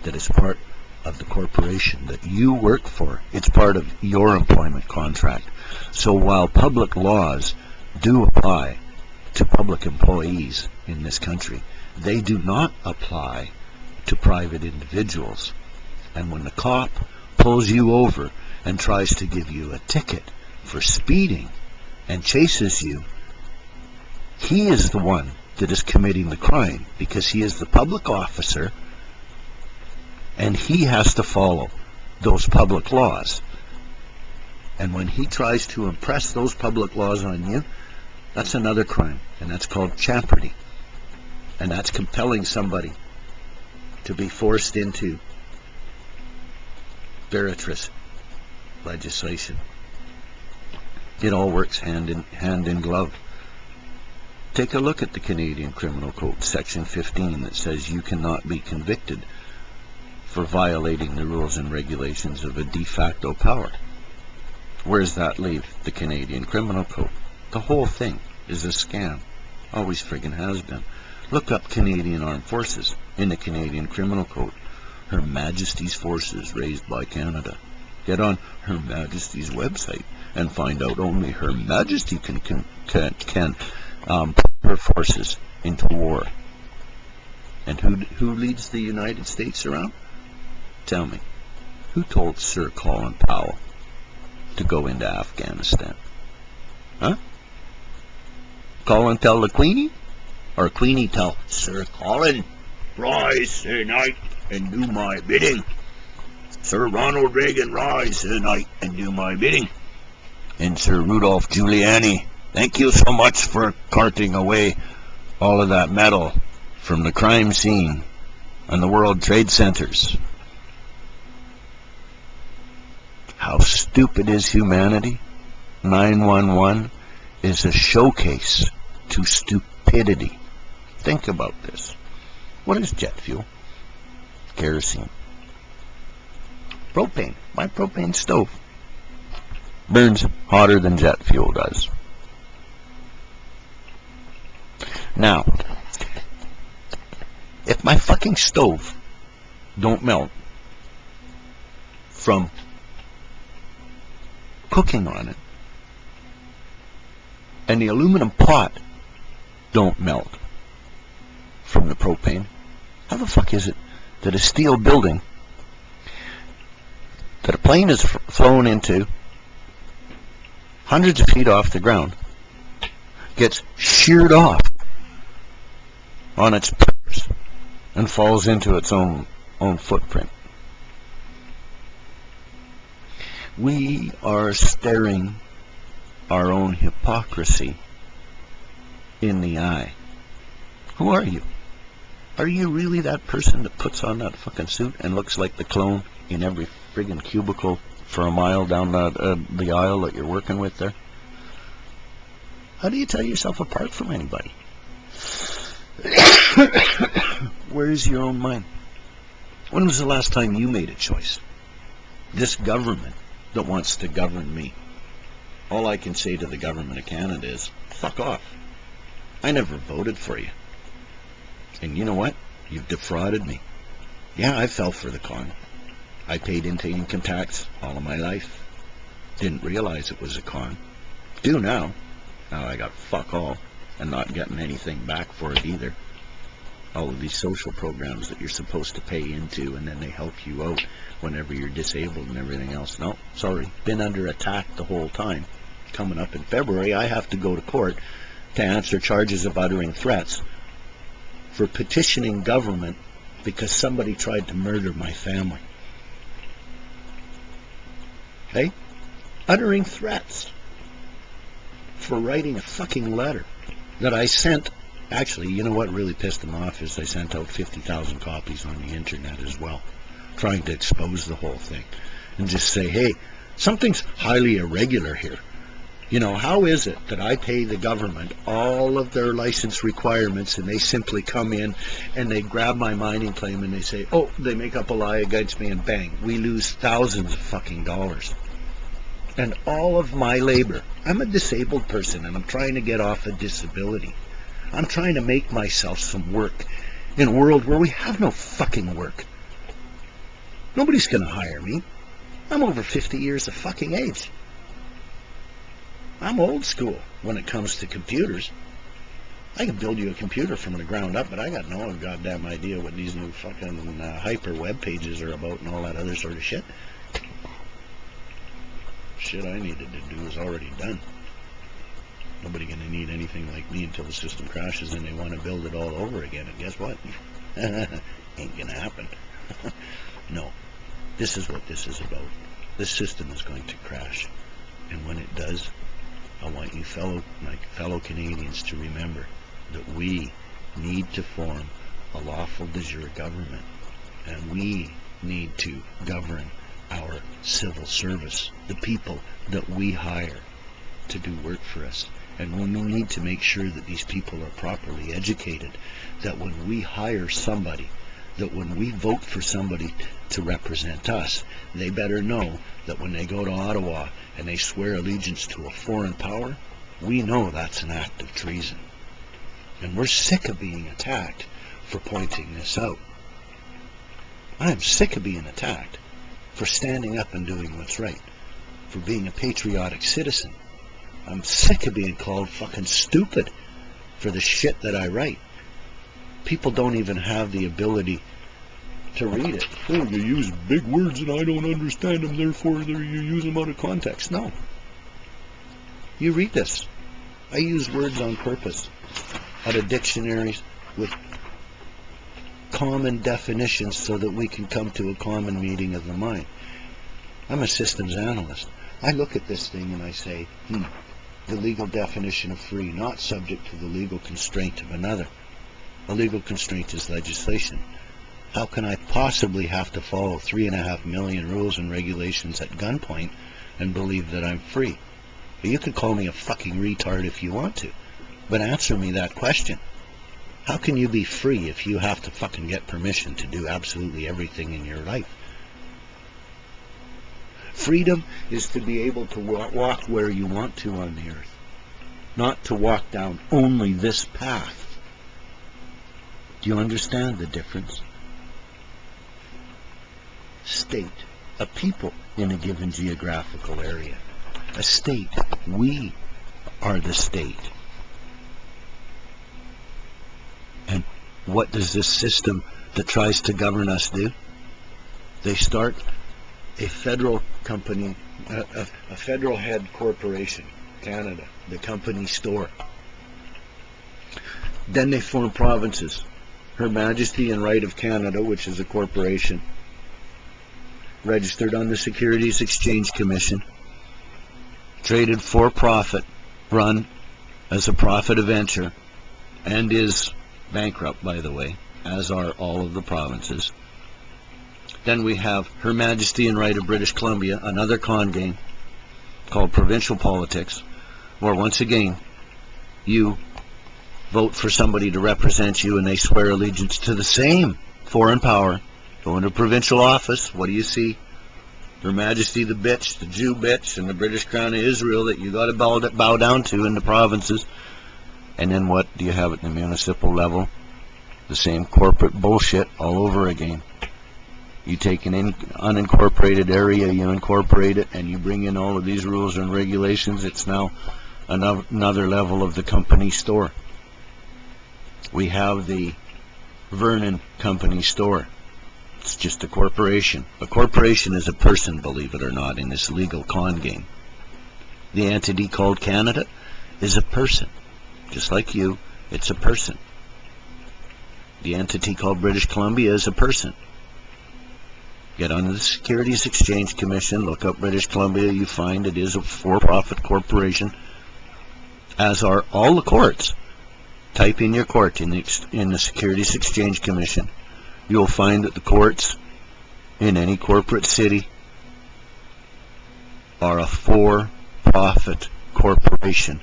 that is part of the corporation that you work for. It's part of your employment contract. So while public laws do apply to public employees in this country, they do not apply to private individuals. And when the cop pulls you over and tries to give you a ticket for speeding and chases you, he is the one that is committing the crime, because he is the public officer and he has to follow those public laws. And when he tries to impress those public laws on you, that's another crime, and that's called champerty. And that's compelling somebody to be forced into barratry legislation. It all works hand in glove. Take a look at the Canadian Criminal Code, Section 15, that says you cannot be convicted for violating the rules and regulations of a de facto power. Where does that leave the Canadian Criminal Code? The whole thing is a scam. Always friggin' has been. Look up Canadian Armed Forces in the Canadian Criminal Code. Her Majesty's Forces raised by Canada. Get on Her Majesty's website and find out only Her Majesty can put her forces into war. And who leads the United States around? Tell me, who told Sir Colin Powell to go into Afghanistan? Huh? Colin tell the Queenie? Or Queenie tell Sir Colin, rise, Sir Knight, and do my bidding. Sir Ronald Reagan, rise, Sir Knight, and do my bidding. And Sir Rudolph Giuliani, thank you so much for carting away all of that metal from the crime scene and the World Trade Centers. How stupid is humanity? 911 is a showcase to stupidity. Think about this. What is jet fuel? Kerosene. Propane. My propane stove burns hotter than jet fuel does. Now, if my fucking stove don't melt from cooking on it, and the aluminum pot don't melt from the propane, how the fuck is it that a steel building that a plane is flown into hundreds of feet off the ground gets sheared off on its pillars and falls into its own footprint? We are staring our own hypocrisy in the eye. Who are you? Are you really that person that puts on that fucking suit and looks like the clone in every friggin' cubicle for a mile down the aisle that you're working with there? How do you tell yourself apart from anybody? Where's your own mind? When was the last time you made a choice? This government that wants to govern me. All I can say to the government of Canada is, fuck off. I never voted for you. And you know what? You've defrauded me. Yeah, I fell for the con. I paid into income tax all of my life. Didn't realize it was a con. Do now. Now I got fuck all and not getting anything back for it either. All of these social programs that you're supposed to pay into, and then they help you out whenever you're disabled and everything else. No, sorry. Been under attack the whole time. Coming up in February, I have to go to court to answer charges of uttering threats for petitioning government because somebody tried to murder my family. Okay? Uttering threats for writing a fucking letter that I sent. Actually, you know what really pissed them off is I sent out 50,000 copies on the internet as well, trying to expose the whole thing and just say, hey, something's highly irregular here. You know, how is it that I pay the government all of their license requirements and they simply come in and they grab my mining claim and they say, oh, they make up a lie against me and bang, we lose thousands of fucking dollars. And all of my labor. I'm a disabled person and I'm trying to get off a disability. I'm trying to make myself some work in a world where we have no fucking work. Nobody's going to hire me. I'm over 50 years of fucking age. I'm old school when it comes to computers. I can build you a computer from the ground up, but I got no goddamn idea what these new fucking hyper web pages are about and all that other sort of shit. Shit I needed to do is already done. Nobody going to need anything like me until the system crashes and they want to build it all over again. And guess what? Ain't going to happen. No. This is what this is about. This system is going to crash. And when it does, I want you my fellow Canadians to remember that we need to form a lawful de jure government. And we need to govern our civil service, the people that we hire to do work for us. And we need to make sure that these people are properly educated, that when we hire somebody, that when we vote for somebody to represent us, they better know that when they go to Ottawa and they swear allegiance to a foreign power, we know that's an act of treason. And we're sick of being attacked for pointing this out. I'm sick of being attacked for standing up and doing what's right, for being a patriotic citizen. I'm sick of being called fucking stupid for the shit that I write. People don't even have the ability to read it. Oh, you use big words and I don't understand them, therefore you use them out of context. No. You read this. I use words on purpose out of dictionaries with common definitions so that we can come to a common meaning of the mind. I'm a systems analyst. I look at this thing and I say, the legal definition of free, not subject to the legal constraint of another. A legal constraint is legislation. How can I possibly have to follow 3.5 million rules and regulations at gunpoint and believe that I'm free? You could call me a fucking retard if you want to, but answer me that question. How can you be free if you have to fucking get permission to do absolutely everything in your life? Freedom is to be able to walk where you want to on the earth, not to walk down only this path. Do you understand the difference? State, a people in a given geographical area. A state, we are the state. And what does this system that tries to govern us do? They start a federal company, a federal head corporation, Canada, the company store. Then they form provinces. Her Majesty and Right of Canada, which is a corporation, registered on the Securities Exchange Commission, traded for profit, run as a profit venture, and is bankrupt, by the way, as are all of the provinces. Then we have Her Majesty and Right of British Columbia, another con game called provincial politics, where once again you vote for somebody to represent you and they swear allegiance to the same foreign power. Go into provincial office, what do you see? Her Majesty the bitch, the Jew bitch, and the British Crown of Israel that you got to bow down to in the provinces. And then what do you have at the municipal level? The same corporate bullshit all over again. You take an unincorporated area, you incorporate it, and you bring in all of these rules and regulations. It's now another level of the company store. We have the Vernon Company Store. It's just a corporation. A corporation is a person, believe it or not, in this legal con game. The entity called Canada is a person. Just like you, it's a person. The entity called British Columbia is a person. Get on the Securities Exchange Commission, look up British Columbia, you find it is a for-profit corporation, as are all the courts. Type in your court in the Securities Exchange Commission. You'll find that the courts in any corporate city are a for-profit corporation.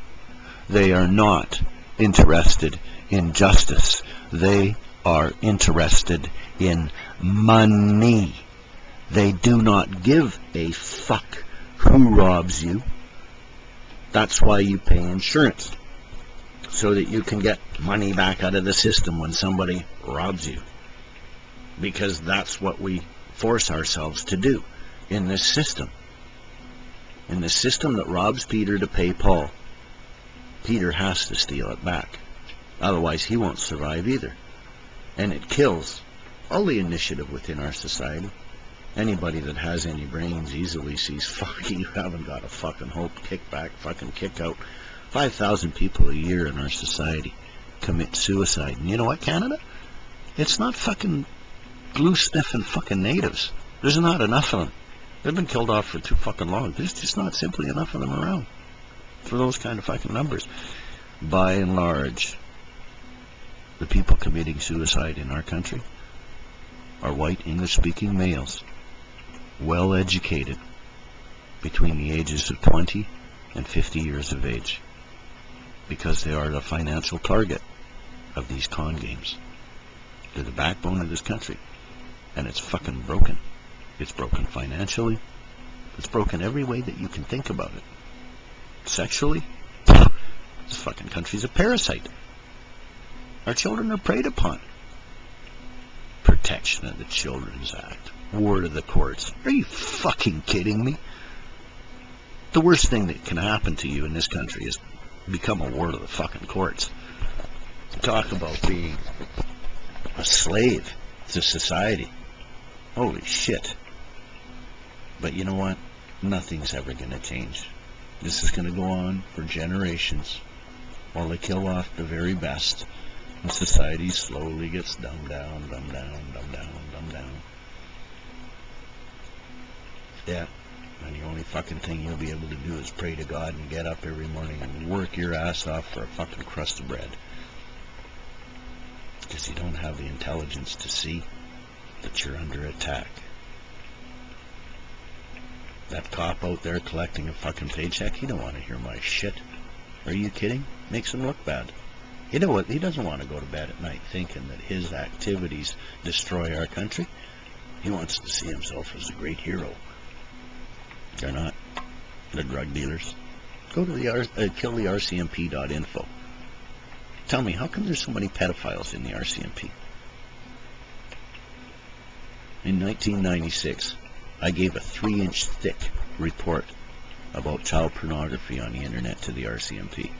They are not interested in justice. They are interested in money. They do not give a fuck who robs you. That's why you pay insurance, so that you can get money back out of the system when somebody robs you. Because that's what we force ourselves to do in this system. In the system that robs Peter to pay Paul, Peter has to steal it back. Otherwise he won't survive either. And it kills all the initiative within our society. Anybody that has any brains easily sees, fuck, you haven't got a fucking hope, kick back, fucking kick out. 5,000 people a year in our society commit suicide. And you know what, Canada? It's not fucking glue-sniffing fucking natives. There's not enough of them. They've been killed off for too fucking long. There's just not simply enough of them around for those kind of fucking numbers. By and large, the people committing suicide in our country are white English-speaking males, well-educated, between the ages of 20 and 50 years of age, because they are the financial target of these con games. They're the backbone of this country, and it's fucking broken. It's broken financially. It's broken every way that you can think about it. Sexually, this fucking country's a parasite. Our children are preyed upon. Protection of the Children's Act. War to the courts. Are you fucking kidding me? The worst thing that can happen to you in this country is become a war to the fucking courts. Talk about being a slave to society. Holy shit. But you know what? Nothing's ever going to change. This is going to go on for generations while they kill off the very best. And society slowly gets dumbed down, dumbed down, dumbed down, dumbed down. Yeah. And the only fucking thing you'll be able to do is pray to God and get up every morning and work your ass off for a fucking crust of bread. Because you don't have the intelligence to see that you're under attack. That cop out there collecting a fucking paycheck, he don't want to hear my shit. Are you kidding? Makes him look bad. You know what? He doesn't want to go to bed at night thinking that his activities destroy our country. He wants to see himself as a great hero. They're not. They're drug dealers. Go to the killthercmp.info. Tell me, how come there's so many pedophiles in the RCMP? In 1996, I gave a 3-inch thick report about child pornography on the internet to the RCMP.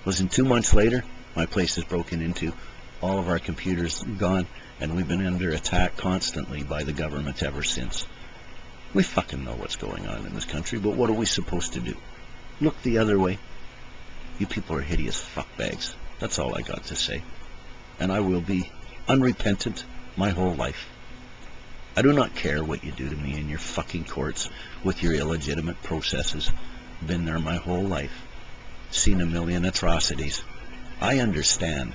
Wasn't 2 months later, my place is broken into, all of our computers gone, and we've been under attack constantly by the government ever since. We fucking know what's going on in this country, but what are we supposed to do? Look the other way. You people are hideous fuckbags. That's all I got to say. And I will be unrepentant my whole life. I do not care what you do to me in your fucking courts with your illegitimate processes. Been there my whole life. Seen a million atrocities. I understand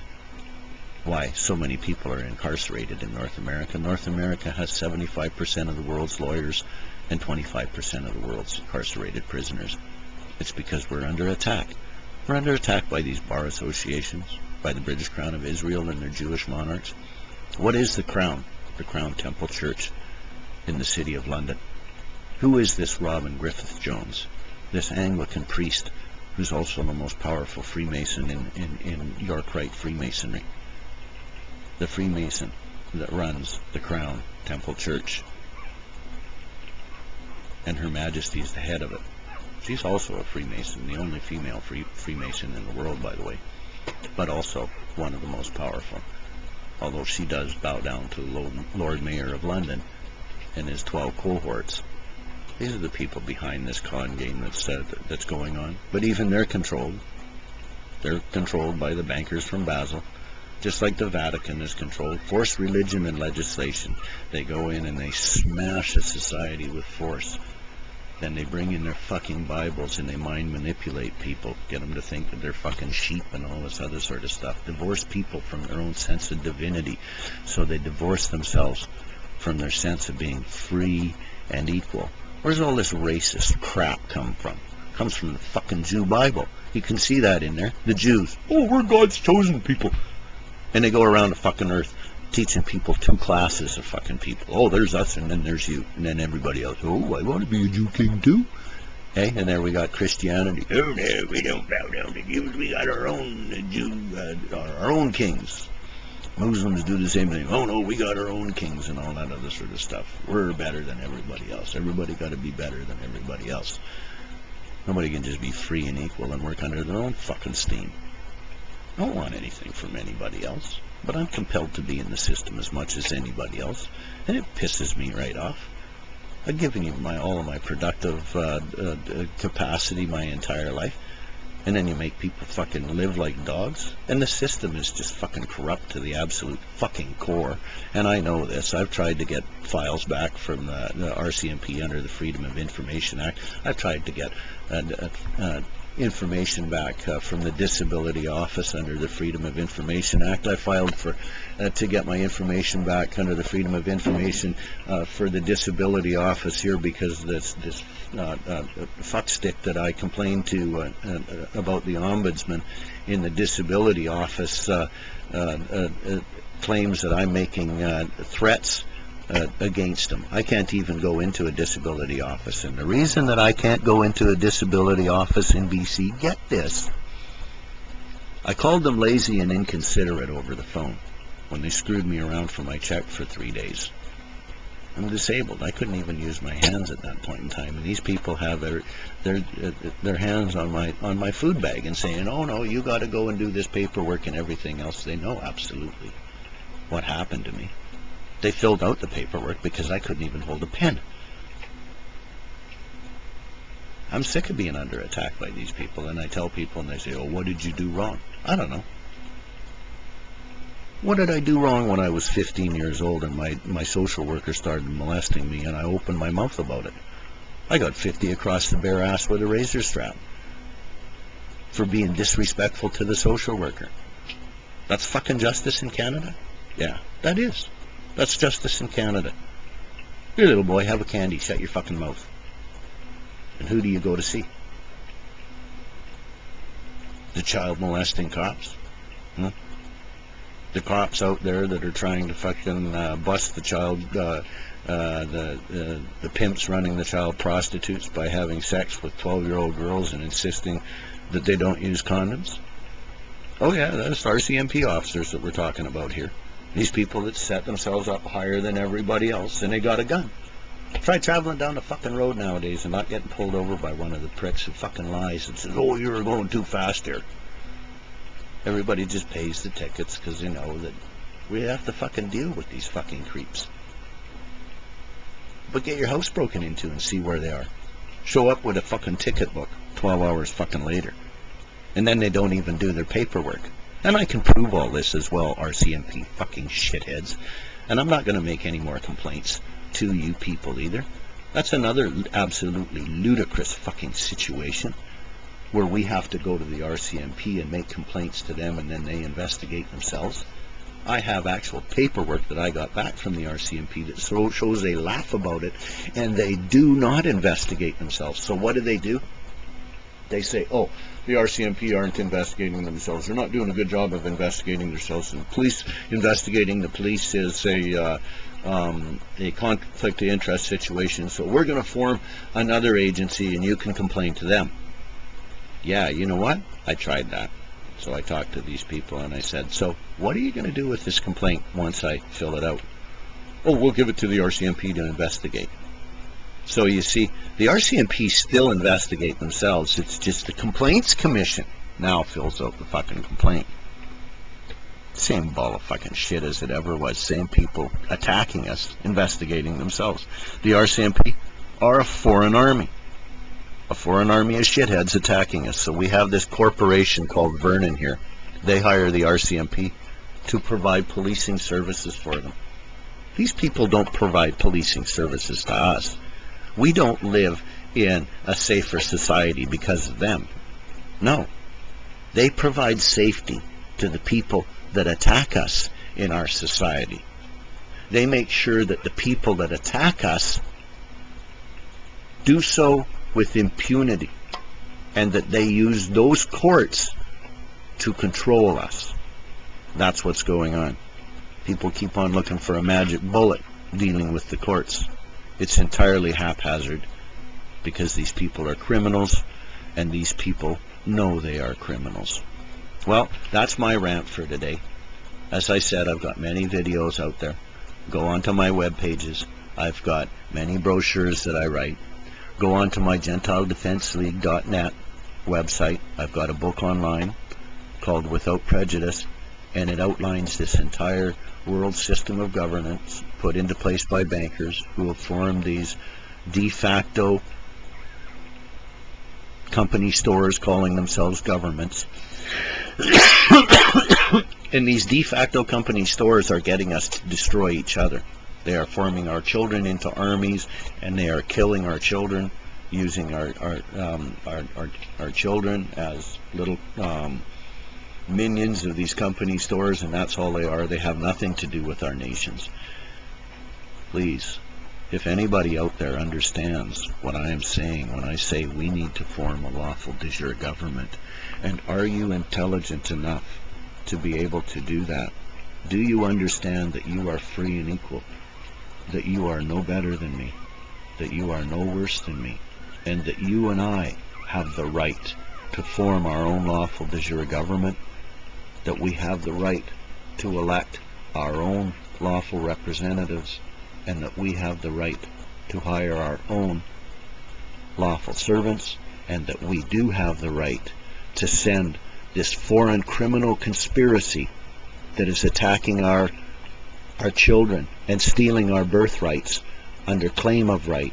why so many people are incarcerated in North America. North America has 75% of the world's lawyers and 25% of the world's incarcerated prisoners. It's because we're under attack. We're under attack by these bar associations, by the British Crown of Israel and their Jewish monarchs. What is the Crown? The Crown Temple Church in the City of London. Who is this Robin Griffith Jones? This Anglican priest who's also the most powerful Freemason in York Rite Freemasonry. The Freemason that runs the Crown Temple Church. And Her Majesty is the head of it. She's also a Freemason, the only female Freemason in the world, by the way, but also one of the most powerful. Although she does bow down to the Lord Mayor of London and his 12 cohorts. These are the people behind this con game that's going on. But even they're controlled. They're controlled by the bankers from Basel, just like the Vatican is controlled. Forced religion and legislation. They go in and they smash a society with force. Then they bring in their fucking Bibles and they mind manipulate people, get them to think that they're fucking sheep and all this other sort of stuff. Divorce people from their own sense of divinity. So they divorce themselves from their sense of being free and equal. Where's all this racist crap come from? It comes from the fucking Jew Bible. You can see that in there. The Jews. Oh, we're God's chosen people. And they go around the fucking earth teaching people two classes of fucking people. Oh, there's us and then there's you. And then everybody else. Oh, I want to be a Jew king too. Hey, and there we got Christianity. Oh, no, we don't bow down to Jews. We got our own our own kings. Muslims do the same thing. Oh, no, we got our own kings and all that other sort of stuff. We're better than everybody else. Everybody got to be better than everybody else. Nobody can just be free and equal and work under their own fucking steam. I don't want anything from anybody else. But I'm compelled to be in the system as much as anybody else, and it pisses me right off. I've given you all of my productive capacity my entire life, and then you make people fucking live like dogs, and the system is just fucking corrupt to the absolute fucking core. And I know this. I've tried to get files back from the RCMP under the Freedom of Information Act. I've tried to get information back from the Disability Office under the Freedom of Information Act. I filed for to get my information back under the Freedom of Information for the Disability Office here because this fuckstick that I complained to about the Ombudsman in the Disability Office claims that I'm making threats against them. I can't even go into a disability office. And the reason that I can't go into a disability office in BC, get this, I called them lazy and inconsiderate over the phone when they screwed me around for my check for 3 days. I'm disabled. I couldn't even use my hands at that point in time. And these people have their hands on my food bag and saying, oh no, you got to go and do this paperwork and everything else. They know absolutely what happened to me. They filled out the paperwork because I couldn't even hold a pen. I'm sick of being under attack by these people, and I tell people and they say, oh, what did you do wrong? I don't know. What did I do wrong when I was 15 years old and my social worker started molesting me and I opened my mouth about it? I got 50 across the bare ass with a razor strap for being disrespectful to the social worker. That's fucking justice in Canada? Yeah, that is. That's justice in Canada. Here, little boy, have a candy. Shut your fucking mouth. And who do you go to see? The child molesting cops? The cops out there that are trying to fucking bust the child, the pimps running the child prostitutes by having sex with 12-year-old girls and insisting that they don't use condoms? Oh yeah, that's RCMP officers that we're talking about here. These people that set themselves up higher than everybody else, and they got a gun. Try traveling down the fucking road nowadays and not getting pulled over by one of the pricks who fucking lies and says, oh, you're going too fast here. Everybody just pays the tickets because they know that we have to fucking deal with these fucking creeps. But get your house broken into and see where they are. Show up with a fucking ticket book 12 hours fucking later. And then they don't even do their paperwork. And I can prove all this as well, RCMP fucking shitheads. And I'm not going to make any more complaints to you people either. That's another absolutely ludicrous fucking situation where we have to go to the RCMP and make complaints to them and then they investigate themselves. I have actual paperwork that I got back from the RCMP that shows they laugh about it, and they do not investigate themselves. So what do? They say, oh, the RCMP aren't investigating themselves. They're not doing a good job of investigating themselves. And police investigating the police is a conflict of interest situation. So we're going to form another agency, and you can complain to them. Yeah, you know what? I tried that. So I talked to these people, and I said, so what are you going to do with this complaint once I fill it out? Oh, we'll give it to the RCMP to investigate. So you see, the RCMP still investigate themselves. It's just the Complaints Commission now fills out the fucking complaint. Same ball of fucking shit as it ever was. Same people attacking us, investigating themselves. The RCMP are a foreign army. A foreign army of shitheads attacking us. So we have this corporation called Vernon here. They hire the RCMP to provide policing services for them. These people don't provide policing services to us. We don't live in a safer society because of them. No. They provide safety to the people that attack us in our society. They make sure that the people that attack us do so with impunity, and that they use those courts to control us. That's what's going on. People keep on looking for a magic bullet dealing with the courts. It's entirely haphazard, because these people are criminals, and these people know they are criminals. Well, that's my rant for today. As I said, I've got many videos out there. Go onto my web pages. I've got many brochures that I write. Go onto my GentileDefenseLeague.net website. I've got a book online called Without Prejudice, and it outlines this entire world system of governance put into place by bankers who have formed these de facto company stores calling themselves governments. And these de facto company stores are getting us to destroy each other. They are forming our children into armies, and they are killing our children, using our children as little minions of these company stores, and that's all they are. They have nothing to do with our nations. Please, if anybody out there understands what I am saying when I say we need to form a lawful de jure government, and are you intelligent enough to be able to do that? Do you understand that you are free and equal? That you are no better than me? That you are no worse than me? And that you and I have the right to form our own lawful de jure government? That we have the right to elect our own lawful representatives? And that we have the right to hire our own lawful servants? And that we do have the right to send this foreign criminal conspiracy that is attacking our children and stealing our birthrights under claim of right,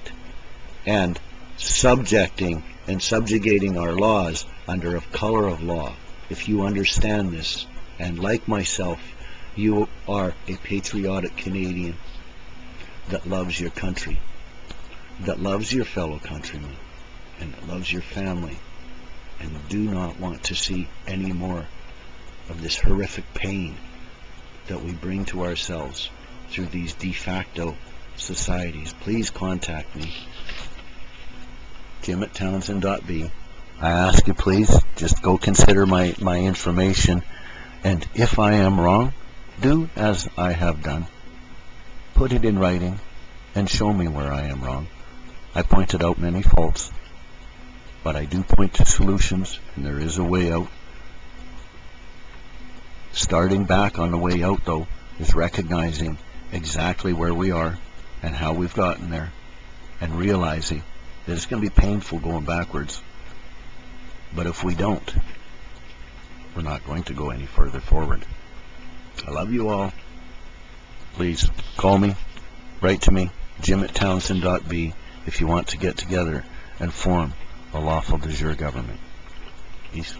and subjecting and subjugating our laws under a color of law. If you understand this, and like myself, you are a patriotic Canadian that loves your country, that loves your fellow countrymen, and that loves your family, and do not want to see any more of this horrific pain that we bring to ourselves through these de facto societies, please contact me, Jim@Townsend.b. I ask you, please, just go consider my information, and if I am wrong, do as I have done. Put it in writing and show me where I am wrong. I pointed out many faults, but I do point to solutions, and there is a way out. Starting back on the way out, though, is recognizing exactly where we are and how we've gotten there, and realizing that it's going to be painful going backwards. But if we don't, we're not going to go any further forward. I love you all. Please call me, write to me, Jim@Townsend.b, if you want to get together and form a lawful de jure government. Peace.